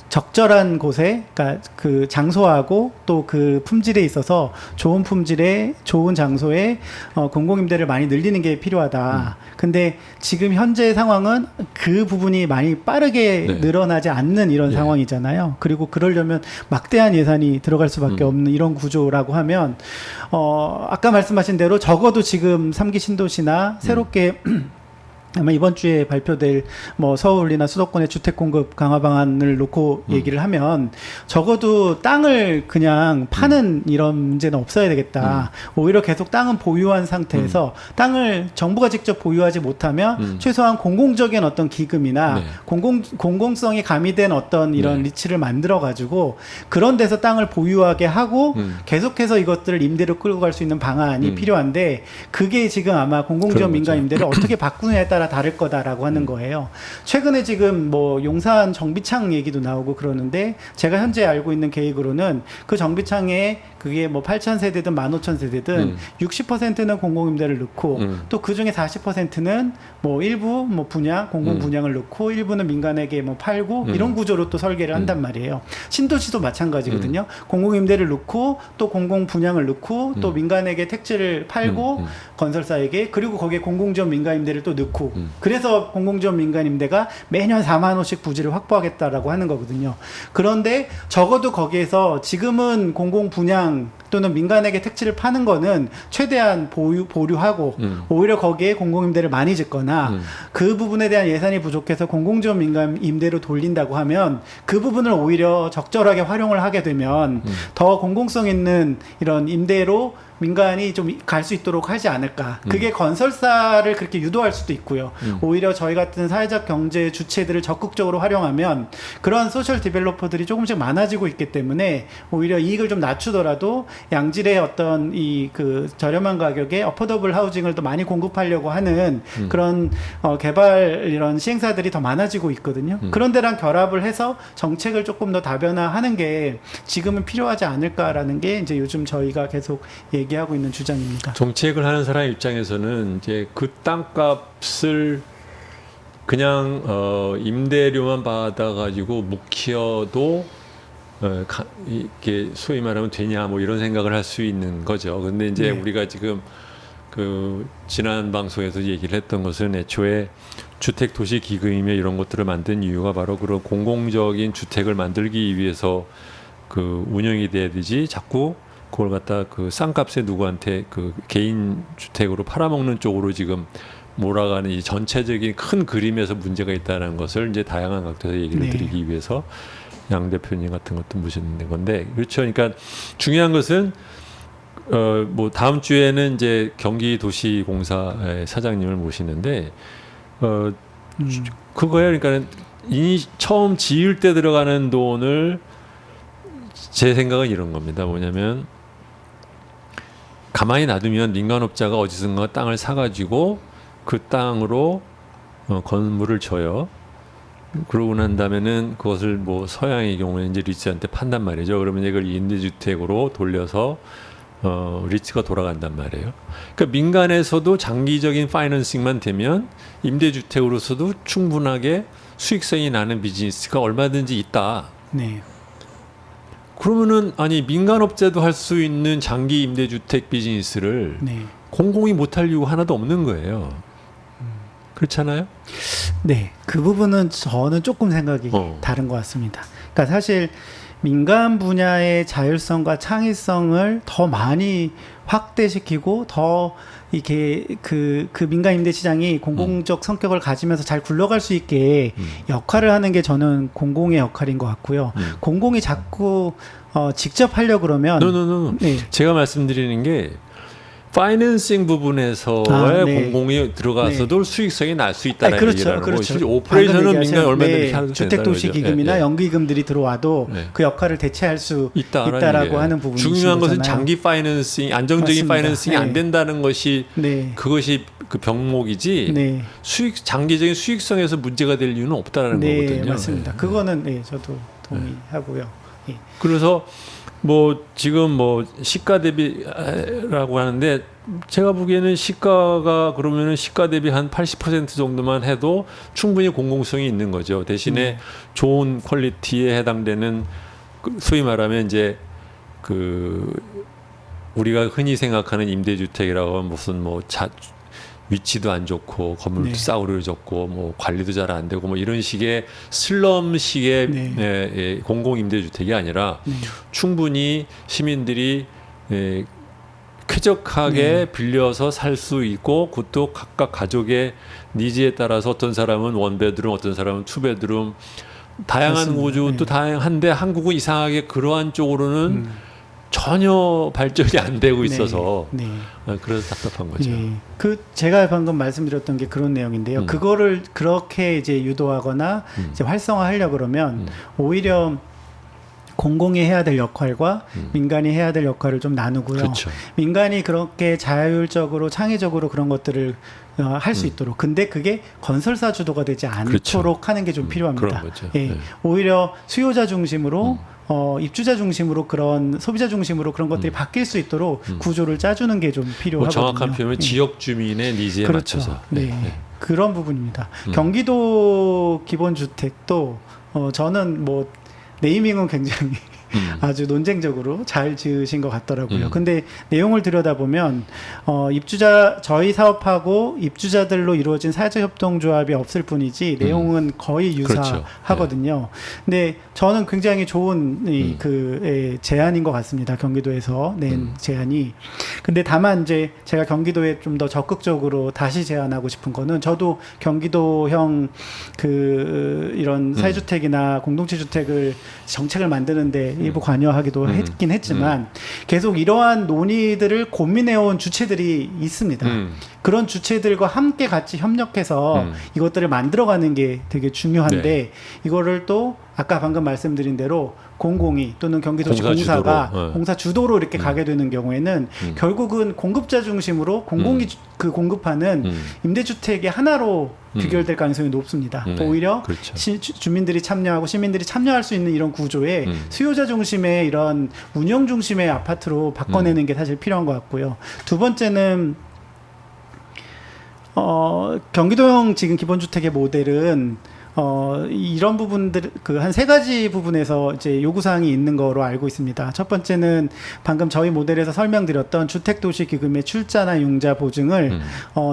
적절한 곳에, 그러니까 그 장소하고 또 그 품질에 있어서 좋은 품질의 좋은 장소에 공공임대를 많이 늘리는 게 필요하다. 근데 지금 현재 상황은 그 부분이 많이 빠르게 네. 늘어나지 않는 이런 예. 상황이잖아요. 그리고 그러려면 막대한 예산이 들어갈 수밖에 없는 이런 구조라고 하면 아까 말씀하신 대로 적어도 지금 3기 신도시나 새롭게 아마 이번 주에 발표될 뭐 서울이나 수도권의 주택 공급 강화 방안을 놓고 얘기를 하면 적어도 땅을 그냥 파는 이런 문제는 없어야 되겠다. 오히려 계속 땅은 보유한 상태에서 땅을 정부가 직접 보유하지 못하면 최소한 공공적인 어떤 기금이나 네. 공공성이 가미된 어떤 이런 네. 리츠를 만들어 가지고 그런 데서 땅을 보유하게 하고 계속해서 이것들을 임대로 끌고 갈 수 있는 방안이 필요한데 그게 지금 아마 공공지원 민간 임대를 어떻게 바꾸느냐에 따라 다를 거다라고 하는 거예요. 최근에 지금 뭐 용산 정비창 얘기도 나오고 그러는데 제가 현재 알고 있는 계획으로는 그 정비창에 그게 뭐 8,000세대든 15,000세대든 60%는 공공임대를 넣고 또 그 중에 40%는 뭐 일부 뭐 분양, 공공 분양을 넣고 일부는 민간에게 뭐 팔고 이런 구조로 또 설계를 한단 말이에요. 신도시도 마찬가지거든요. 공공임대를 넣고 또 공공 분양을 넣고 또 민간에게 택지를 팔고 건설사에게 그리고 거기에 공공지원 민간임대를 또 넣고 그래서 공공지원 민간임대가 매년 4만 원씩 부지를 확보하겠다라고 하는 거거든요. 그런데 적어도 거기에서 지금은 공공 분양 또 또는 민간에게 택지를 파는 거는 최대한 보류하고 오히려 거기에 공공임대를 많이 짓거나 그 부분에 대한 예산이 부족해서 공공지원 민간 임대로 돌린다고 하면 그 부분을 오히려 적절하게 활용을 하게 되면 더 공공성 있는 이런 임대로 민간이 좀 갈 수 있도록 하지 않을까. 그게 건설사를 그렇게 유도할 수도 있고요. 오히려 저희 같은 사회적 경제 주체들을 적극적으로 활용하면 그런 소셜 디벨로퍼들이 조금씩 많아지고 있기 때문에 오히려 이익을 좀 낮추더라도 양질의 어떤 이 그 저렴한 가격에 어포더블 하우징을 더 많이 공급하려고 하는 그런 개발 이런 시행사들이 더 많아지고 있거든요. 그런 데랑 결합을 해서 정책을 조금 더 다변화하는 게 지금은 필요하지 않을까라는 게 이제 요즘 저희가 계속 얘기하고 있는 주장입니다. 정책을 하는 사람 입장에서는 이제 그 땅값을 그냥 임대료만 받아가지고 묵혀도 이렇게 소위 말하면 되냐 뭐 이런 생각을 할 수 있는 거죠. 근데 이제 네. 우리가 지금 그 지난 방송에서 얘기를 했던 것은 애초에 주택도시기금이며 이런 것들을 만든 이유가 바로 그런 공공적인 주택을 만들기 위해서 그 운영이 돼야 되지 자꾸 그걸 갖다 그 싼값에 누구한테 그 개인 주택으로 팔아먹는 쪽으로 지금 몰아가는 이 전체적인 큰 그림에서 문제가 있다는 것을 이제 다양한 각도에서 얘기를 네. 드리기 위해서 양 대표님 같은 것도 모시는 건데 그렇죠. 그러니까 중요한 것은 뭐 다음 주에는 이제 경기도시공사의 사장님을 모시는데 그거예요. 그러니까 처음 지을 때 들어가는 돈을 제 생각은 이런 겁니다. 뭐냐면 가만히 놔두면 민간업자가 어디선가 땅을 사가지고 그 땅으로 건물을 져요. 그러고 난 다음에는 그것을 뭐 서양의 경우에 이제 리츠한테 판단 말이죠. 그러면 이걸 임대주택으로 돌려서 리츠가 돌아간단 말이에요. 그러니까 민간에서도 장기적인 파이낸싱만 되면 임대주택으로서도 충분하게 수익성이 나는 비즈니스가 얼마든지 있다. 네. 그러면은 아니 민간업자도 할 수 있는 장기 임대주택 비즈니스를 네. 공공이 못할 이유가 하나도 없는 거예요. 그렇잖아요? 네, 그 부분은 저는 조금 생각이 다른 것 같습니다. 그러니까 사실 민간 분야의 자율성과 창의성을 더 많이 확대시키고 더 이게 그 민간 임대 시장이 공공적 성격을 가지면서 잘 굴러갈 수 있게 역할을 하는 게 저는 공공의 역할인 것 같고요. 공공이 자꾸 직접 하려 그러면 네. 제가 말씀드리는 게 파이낸싱 부분에서의 네. 공공이 들어가서도 수익성이 날 수 있다는 그렇죠, 얘기라는 그렇죠. 거예요. 실제 오퍼레이션은 민간 얼마든지 하도 주택도시기금이나 연기금들이 들어와도 네. 그 역할을 대체할 수 있다라고 있다라고 하는 부분이 중요한 것은 거잖아요. 장기 파이낸싱, 안정적인 맞습니다. 파이낸싱이 안 네. 된다는 것이 네. 그것이 그 병목이지 네. 장기적인 수익성에서 문제가 될 이유는 없다라는 네, 거거든요. 맞습니다. 그거는 네, 저도 동의하고요. 예. 그래서 뭐 지금 뭐 시가 대비라고 하는데 제가 보기에는 시가가 그러면은 시가 대비 한 80% 정도만 해도 충분히 공공성이 있는 거죠. 대신에 좋은 퀄리티에 해당되는 소위 말하면 이제 그 우리가 흔히 생각하는 임대주택이라고 하면 무슨 뭐 위치도 안 좋고 건물도 네. 싸구려졌고 뭐 관리도 잘 안 되고 뭐 이런 식의 슬럼식의 네. 공공 임대주택이 아니라 네. 충분히 시민들이 쾌적하게 네. 빌려서 살 수 있고 그것도 각각 가족의 니즈에 따라서 어떤 사람은 원베드룸 어떤 사람은 투베드룸 다양한 맞습니다. 구조도 네. 다양한데 한국은 이상하게 그러한 쪽으로는 전혀 발전이 안 되고 있어서 네. 그래서 답답한 거죠. 예. 그 제가 방금 말씀드렸던 게 그런 내용인데요. 그거를 그렇게 이제 유도하거나 이제 활성화하려 그러면 오히려 공공이 해야 될 역할과 민간이 해야 될 역할을 좀 나누고요. 그렇죠. 민간이 그렇게 자율적으로 창의적으로 그런 것들을 할 수 있도록. 근데 그게 건설사 주도가 되지 않도록 그렇죠. 하는 게 좀 필요합니다. 그런 거죠. 예. 네. 오히려 수요자 중심으로 입주자 중심으로 그런 소비자 중심으로 그런 것들이 바뀔 수 있도록 구조를 짜주는 게 좀 필요하거든요. 뭐 정확한 표현은 예. 지역 주민의 니즈에 그렇죠. 맞춰서. 네. 그런 부분입니다. 경기도 기본주택도 저는 뭐 네이밍은 굉장히 아주 논쟁적으로 잘 지으신 것 같더라고요. 근데 내용을 들여다보면 저희 사업하고 입주자들로 이루어진 사회적협동조합이 없을 뿐이지 내용은 거의 유사하거든요. 근데 저는 굉장히 좋은 제안인 것 같습니다. 경기도에서 낸 제안이. 근데 다만 이제 제가 경기도에 좀 더 적극적으로 다시 제안하고 싶은 거는 저도 경기도형 이런 사회주택이나 공동체 주택을 정책을 만드는데 일부 관여하기도 했긴 했지만 계속 이러한 논의들을 고민해온 주체들이 있습니다. 그런 주체들과 함께 같이 협력해서 이것들을 만들어가는 게 되게 중요한데 네. 이거를 또 아까 방금 말씀드린 대로 공공이 또는 경기도시 공사 공사가 주도로, 공사 주도로 이렇게 가게 되는 경우에는 결국은 공급자 중심으로 공공이 공급하는 임대주택의 하나로 귀결될 가능성이 높습니다. 오히려 그렇죠. 주민들이 참여하고 시민들이 참여할 수 있는 이런 구조에 수요자 중심의 이런 운영 중심의 아파트로 바꿔내는 게 사실 필요한 것 같고요. 두 번째는 경기도형 지금 기본주택의 모델은 이런 부분들 한 세 가지 부분에서 이제 요구사항이 있는 거로 알고 있습니다. 첫 번째는 방금 저희 모델에서 설명드렸던 주택도시기금의 출자나 융자 보증을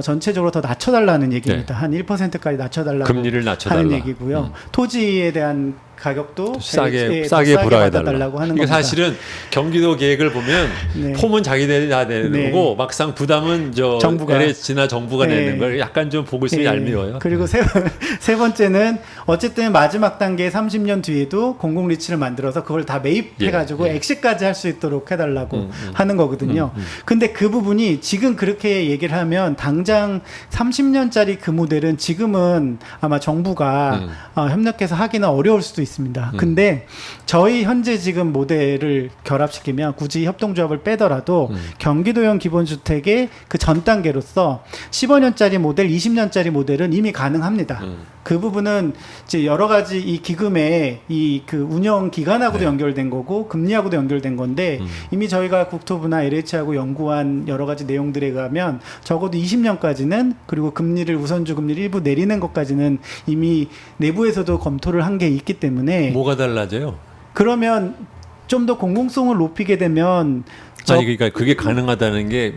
전체적으로 더 낮춰달라는 얘기입니다. 네. 한 1%까지 낮춰달라고 금리를 낮춰달라 하는 얘기고요. 토지에 대한 가격도 싸게 받아달라고 하는 이게 겁니다. 사실은 경기도 계획을 보면 네. 폼은 자기들이 다 내는 네. 거고 막상 부담은 정부가. LH나 정부가 네. 내는 걸 약간 좀 보고 있으면 얄미워요. 그리고 세 번째는 어쨌든 마지막 단계 30년 뒤에도 공공 리츠를 만들어서 그걸 다 매입해가지고 엑시까지 할 수 있도록 해달라고 하는 거거든요. 근데 그 부분이 지금 그렇게 얘기를 하면 당장 30년짜리 그 모델은 지금은 아마 정부가 협력해서 하기는 어려울 수도 있습니다. 근데 저희 현재 지금 모델을 결합시키면 굳이 협동조합을 빼더라도 경기도형 기본주택의 그 전 단계로서 15년짜리 모델, 20년짜리 모델은 이미 가능합니다. 그 부분은 이제 여러 가지 이 기금의 그 운영 기간하고도 연결된 거고 금리하고도 연결된 건데 이미 저희가 국토부나 LH하고 연구한 여러 가지 내용들에 의하면 적어도 20년까지는 그리고 금리를 우선주 금리를 일부 내리는 것까지는 이미 내부에서도 검토를 한 게 있기 때문에 뭐가 달라져요? 그러면 좀 더 공공성을 높이게 되면 그러니까 그게 가능하다는 게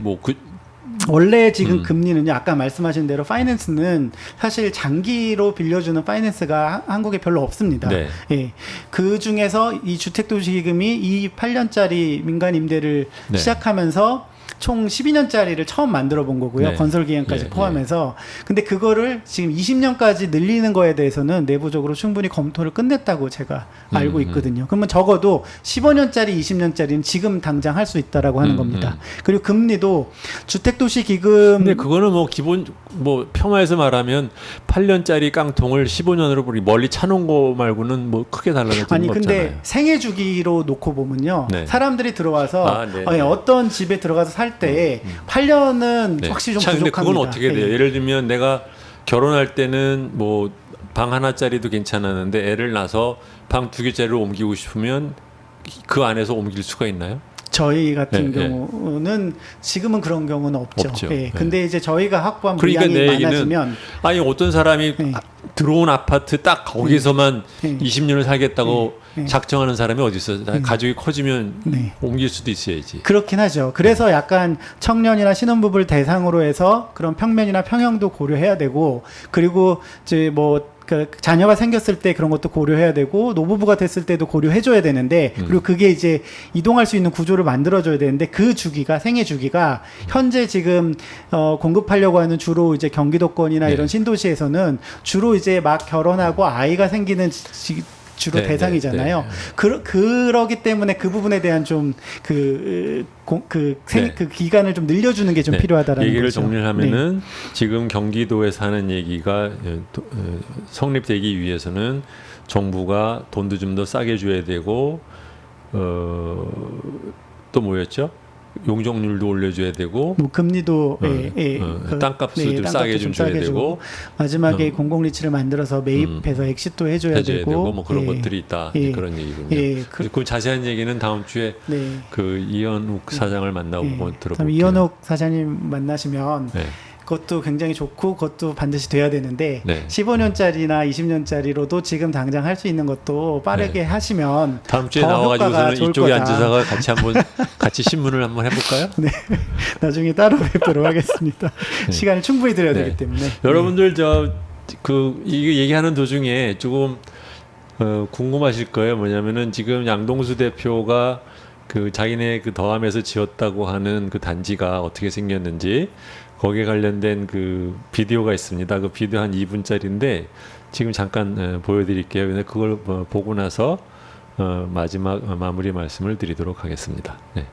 원래 지금 금리는요, 아까 말씀하신 대로 파이낸스는 사실 장기로 빌려주는 파이낸스가 한국에 별로 없습니다. 네. 예. 그 중에서 이 주택도시기금이 이 8년짜리 민간 임대를 네. 시작하면서 총 12년짜리를 처음 만들어 본 거고요. 네. 건설 기간까지 포함해서. 근데 그거를 지금 20년까지 늘리는 거에 대해서는 내부적으로 충분히 검토를 끝냈다고 제가 알고 있거든요. 그러면 적어도 15년짜리, 20년짜리는 지금 당장 할 수 있다라고 하는 겁니다. 그리고 금리도 주택도시 기금. 근데 그거는 기본 평화에서 말하면 8년짜리 깡통을 15년으로 멀리 차놓은 거 말고는 크게 달라질 건 아니 없잖아요. 근데 생애 주기로 놓고 보면요. 네. 사람들이 들어와서 네. 어떤 집에 들어가서 살 때 8년은 확실히 좀 부족합니다. 근데 그건 어떻게 돼요? 예를 들면 내가 결혼할 때는 방 하나짜리도 괜찮았는데 애를 낳아서 방 2개짜리로 옮기고 싶으면 그 안에서 옮길 수가 있나요? 저희 같은 경우는 지금은 그런 경우는 없죠. 예. 근데 이제 저희가 확보한 그러니까 물량이 많아지면 어떤 사람이 들어온 아파트 딱 거기서만 20년을 살겠다고 작정하는 사람이 어디 있어? 가족이 커지면 옮길 수도 있어야지. 그렇긴 하죠. 그래서 약간 청년이나 신혼부부를 대상으로 해서 그런 평면이나 평형도 고려해야 되고 그리고 이제 자녀가 생겼을 때 그런 것도 고려해야 되고 노부부가 됐을 때도 고려해줘야 되는데 그리고 그게 이제 이동할 수 있는 구조를 만들어줘야 되는데 그 주기가 생애 주기가 현재 지금 공급하려고 하는 주로 이제 경기도권이나 이런 신도시에서는 주로 이제 막 결혼하고 아이가 생기는 주로 대상이잖아요. 그러기 때문에 그 부분에 대한 좀 그 기간을 좀 늘려주는 게 좀 필요하다라는 얘기를 거죠. 정리를 하면은 지금 경기도에 사는 얘기가 성립되기 위해서는 정부가 돈도 좀 더 싸게 줘야 되고 또 뭐였죠? 용적률도 올려줘야 되고 금리도 땅값을 좀 싸게 좀 줘야 되고 마지막에 공공리츠를 만들어서 매입해서 엑시도 해줘야 되고 그런 것들이 있다 그런 얘기군요. 그 자세한 얘기는 다음 주에 그 이현욱 사장을 만나고 들어볼게요. 이현욱 사장님 만나시면 그것도 굉장히 좋고 그것도 반드시 돼야 되는데 네. 15년짜리나 20년짜리로도 지금 당장 할 수 있는 것도 빠르게 하시면 다음 주에 더 효과가 나와가지고서는 좋을 이쪽에 거다. 앉아서 같이 한번 같이 신문을 한번 해볼까요? 네, 나중에 따로 뵙도록 하겠습니다. 네. 시간을 충분히 드려야 네. 되기 때문에. 여러분들 이거 얘기하는 도중에 조금 궁금하실 거예요. 뭐냐면은 지금 양동수 대표가 그 자기네 그 더함에서 지었다고 하는 그 단지가 어떻게 생겼는지 거기에 관련된 그 비디오가 있습니다. 그 비디오 한 2분짜리인데 지금 잠깐 보여드릴게요. 근데 그걸 보고 나서 마지막 마무리 말씀을 드리도록 하겠습니다. 네.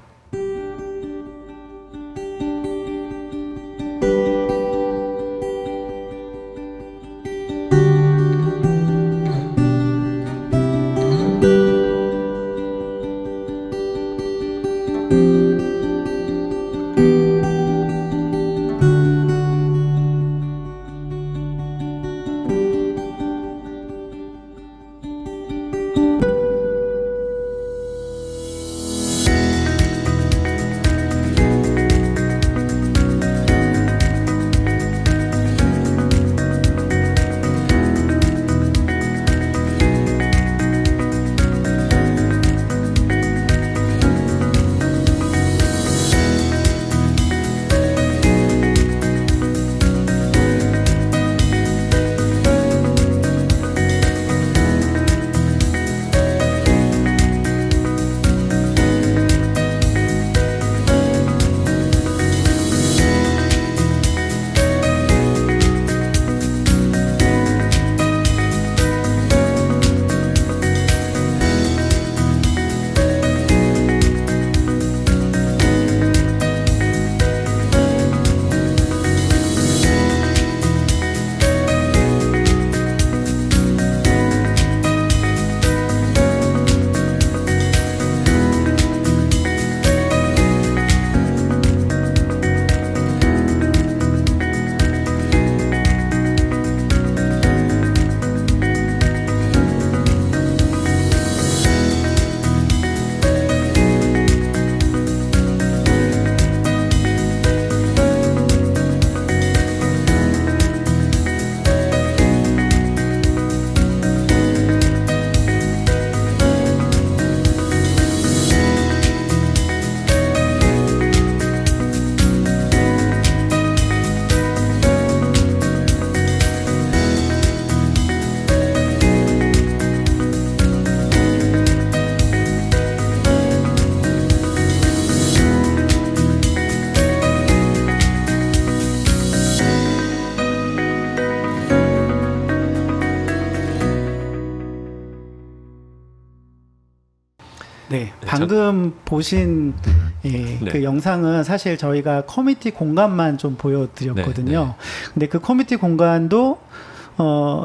네, 방금 보신 그 네. 영상은 사실 저희가 커뮤니티 공간만 좀 보여드렸거든요. 네, 근데 그 커뮤니티 공간도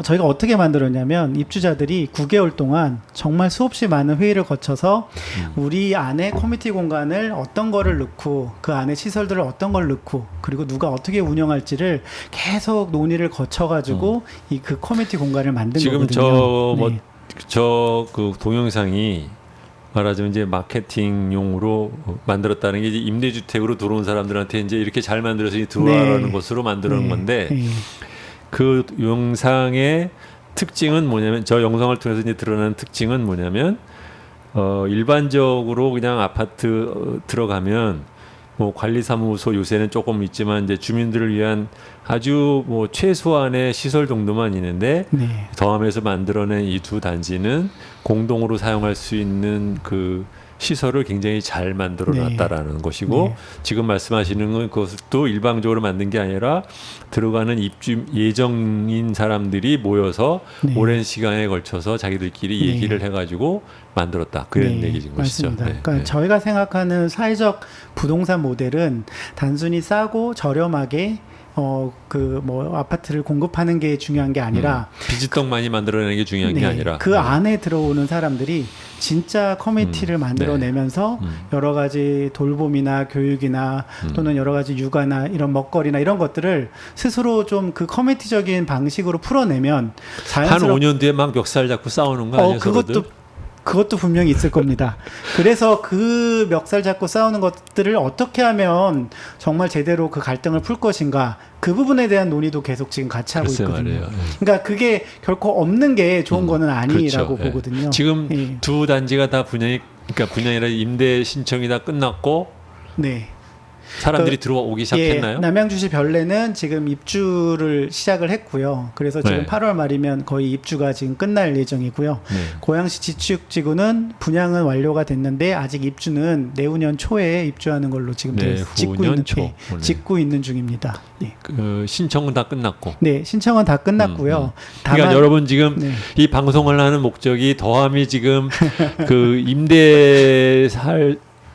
저희가 어떻게 만들었냐면 입주자들이 9개월 동안 정말 수없이 많은 회의를 거쳐서 우리 안에 커뮤니티 공간을 어떤 거를 넣고 그 안에 시설들을 어떤 걸 넣고 그리고 누가 어떻게 운영할지를 계속 논의를 거쳐가지고 이 그 커뮤니티 공간을 만든 지금 거거든요. 저 그 동영상이 말하자면 이제 마케팅용으로 만들었다는 게 이제 임대주택으로 들어온 사람들한테 이제 이렇게 잘 만들어서 들어와라는 것으로 만드는 건데 그 영상의 특징은 뭐냐면 저 영상을 통해서 이제 드러나는 특징은 뭐냐면 일반적으로 그냥 아파트 들어가면 뭐 관리사무소 요새는 조금 있지만 이제 주민들을 위한 아주 뭐 최소한의 시설 정도만 있는데 더함에서 만들어낸 이 두 단지는 공동으로 사용할 수 있는 그 시설을 굉장히 잘 만들어 놨다라는 것이고 지금 말씀하시는 건 그것도 일방적으로 만든 게 아니라 들어가는 입주 예정인 사람들이 모여서 오랜 시간에 걸쳐서 자기들끼리 얘기를 해가지고 만들었다 그런 얘기인 것이죠. 맞습니다. 그러니까 저희가 생각하는 사회적 부동산 모델은 단순히 싸고 저렴하게 그 뭐 아파트를 공급하는 게 중요한 게 아니라 비지떡 많이 만들어내는 게 중요한 게 아니라 그 안에 들어오는 사람들이 진짜 커뮤니티를 만들어내면서 여러 가지 돌봄이나 교육이나 또는 여러 가지 육아나 이런 먹거리나 이런 것들을 스스로 좀 그 커뮤니티적인 방식으로 풀어내면 한 5년 뒤에 막 멱살 잡고 싸우는 거 아니에요? 그것도 그것도 분명히 있을 겁니다. 그래서 그 멱살 잡고 싸우는 것들을 어떻게 하면 정말 제대로 그 갈등을 풀 것인가, 그 부분에 대한 논의도 계속 지금 같이 하고 글쎄 있거든요. 말이에요. 그러니까 그게 결코 없는 게 좋은 거는 아니라고 그렇죠. 보거든요. 지금 예. 두 단지가 다 그러니까 분양이라 임대 신청이 다 끝났고 네. 사람들이 들어오기 시작했나요? 예, 남양주시 별내는 지금 입주를 시작을 했고요. 그래서 지금 네. 8월 말이면 거의 입주가 지금 끝날 예정이고요. 네. 고양시 지축지구는 분양은 완료가 됐는데 아직 입주는 내후년 초에 입주하는 걸로 지금 네, 후년 초. 네. 짓고 있는 중입니다. 예. 그 신청은 다 끝났고. 네, 신청은 다 끝났고요. 다만 그러니까 여러분 지금 네. 이 방송을 하는 목적이 더함이 지금 그 임대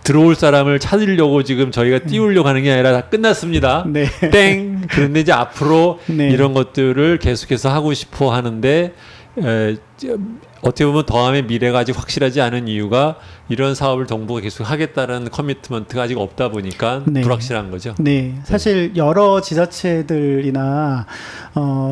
들어올 사람을 찾으려고 지금 저희가 띄우려고 하는 게 아니라 다 끝났습니다. 네. 땡. 그런데 이제 앞으로 네. 이런 것들을 계속해서 하고 싶어 하는데 어떻게 보면 더함의 미래가 아직 확실하지 않은 이유가 이런 사업을 정부가 계속 하겠다는 커미트먼트가 아직 없다 보니까 네. 불확실한 거죠. 네, 사실 여러 지자체들이나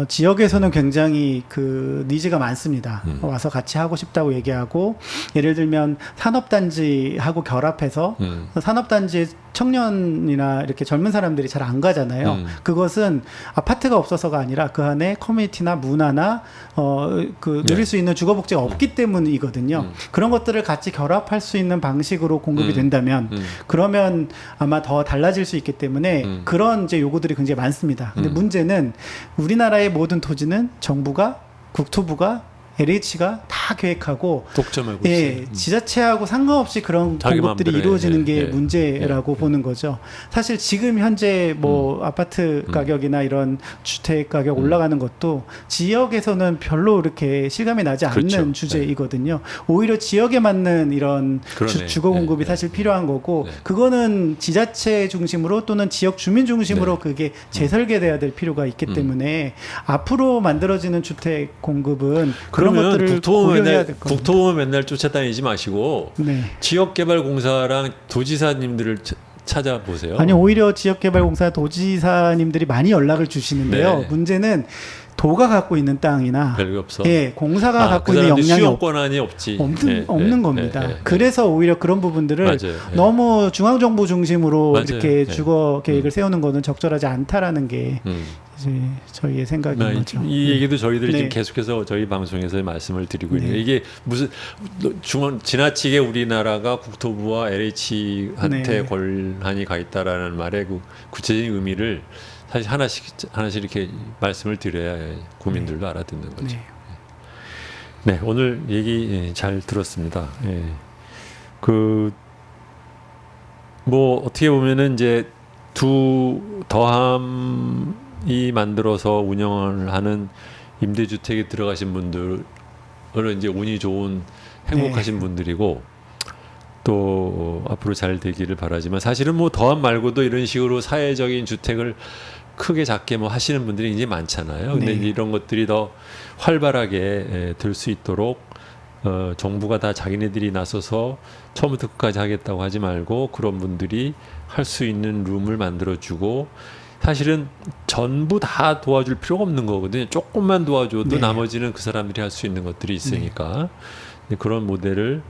지역에서는 굉장히 그 니즈가 많습니다. 와서 같이 하고 싶다고 얘기하고, 예를 들면 산업단지하고 결합해서 산업단지에 청년이나 이렇게 젊은 사람들이 잘 안 가잖아요. 그것은 아파트가 없어서가 아니라 그 안에 커뮤니티나 문화나 누릴 네. 수 있는 주거복지가 없기 때문이거든요. 그런 것들을 같이 결합할 수 있는 방식으로 공급이 된다면 그러면 아마 더 달라질 수 있기 때문에 그런 이제 요구들이 굉장히 많습니다. 근데 문제는 우리나라의 모든 토지는 정부가, 국토부가, LH가 다 계획하고 독점하고 예, 있어요. 지자체하고 상관없이 그런 자기 공급들이 마음대로 이루어지는 게 예, 문제라고 보는 거죠. 사실 지금 현재 뭐 아파트 가격이나 이런 주택 가격 올라가는 것도 지역에서는 별로 이렇게 실감이 나지 않는 그렇죠. 주제이거든요. 오히려 지역에 맞는 이런 그러네. 주거 공급이 네, 사실 필요한 거고, 네. 그거는 지자체 중심으로 또는 지역 주민 중심으로 그게 재설계돼야 될 필요가 있기 때문에 앞으로 만들어지는 주택 공급은 그런 그러면 것들을 고려해야 될 겁니다. 국토부 맨날 쫓아다니지 마시고 네. 지역개발공사랑 도지사님들을 찾아보세요. 아니, 오히려 지역개발공사 도지사님들이 많이 연락을 주시는데요. 네. 문제는 도가 갖고 있는 땅이나 별게 없어. 예, 공사가 갖고 그 있는 사람들이 역량이 수용 권한이 없지. 없는 겁니다. 그래서 오히려 그런 부분들을 맞아요. 예. 너무 중앙정부 중심으로 맞아요. 이렇게 예. 주거 계획을 세우는 거는 적절하지 않다라는 게 이제 저희의 생각인 거죠. 이 얘기도 저희들이 네. 지금 계속해서 저희 방송에서 말씀을 드리고 있는 네. 거예요. 이게 무슨 지나치게 우리나라가 국토부와 LH한테 네. 권한이 가 있다라는 말의 그 구체적인 의미를 사실 하나씩 이렇게 말씀을 드려야 국민들도 알아듣는 거죠. 네. 네, 오늘 얘기 잘 들었습니다. 예. 뭐 어떻게 보면은 이제 두 더함이 만들어서 운영을 하는 임대주택에 들어가신 분들은 이제 운이 좋은 행복하신 분들이고, 또 앞으로 잘 되기를 바라지만, 사실은 뭐 더함 말고도 이런 식으로 사회적인 주택을 크게 작게 뭐 하시는 분들이 이제 많잖아요. 근데 네. 이제 이런 것들이 더 활발하게 될 수 있도록 정부가 다 자기네들이 나서서 처음부터 끝까지 하겠다고 하지 말고 그런 분들이 할 수 있는 룸을 만들어주고, 사실은 전부 다 도와줄 필요가 없는 거거든요. 조금만 도와줘도 네. 나머지는 그 사람들이 할 수 있는 것들이 있으니까 그런 모델을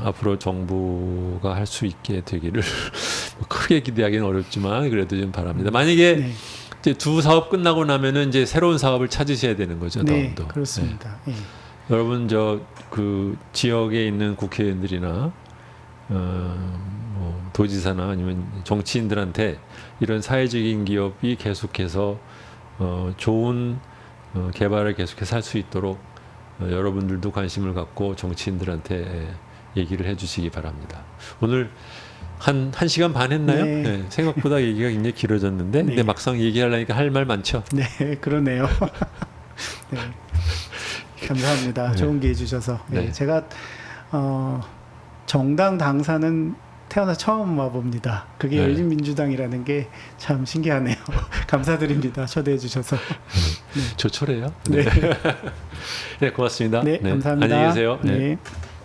앞으로 정부가 할 수 있게 되기를 크게 기대하기는 어렵지만 그래도 좀 바랍니다. 만약에 네. 이제 두 사업 끝나고 나면은 이제 새로운 사업을 찾으셔야 되는 거죠. 네, 다음도. 그렇습니다. 예. 여러분 그 지역에 있는 국회의원들이나 뭐 도지사나 아니면 정치인들한테 이런 사회적인 기업이 계속해서 좋은 개발을 계속해서 할 수 있도록 여러분들도 관심을 갖고 정치인들한테 얘기를 해주시기 바랍니다. 오늘 한 시간 반 했나요? 네. 네, 생각보다 얘기가 굉장히 길어졌는데, 네. 근데 막상 얘기하려니까 할 말 많죠. 네, 그러네요. 네. 감사합니다. 네. 좋은 기회 주셔서. 네. 네. 제가 정당 당사는 태어나 처음 와봅니다. 그게 네. 열린민주당이라는 게 참 신기하네요. 감사드립니다. 초대해 주셔서. 조촐해요. 네. 네, 고맙습니다. 네, 감사합니다. 안녕히 계세요. 네.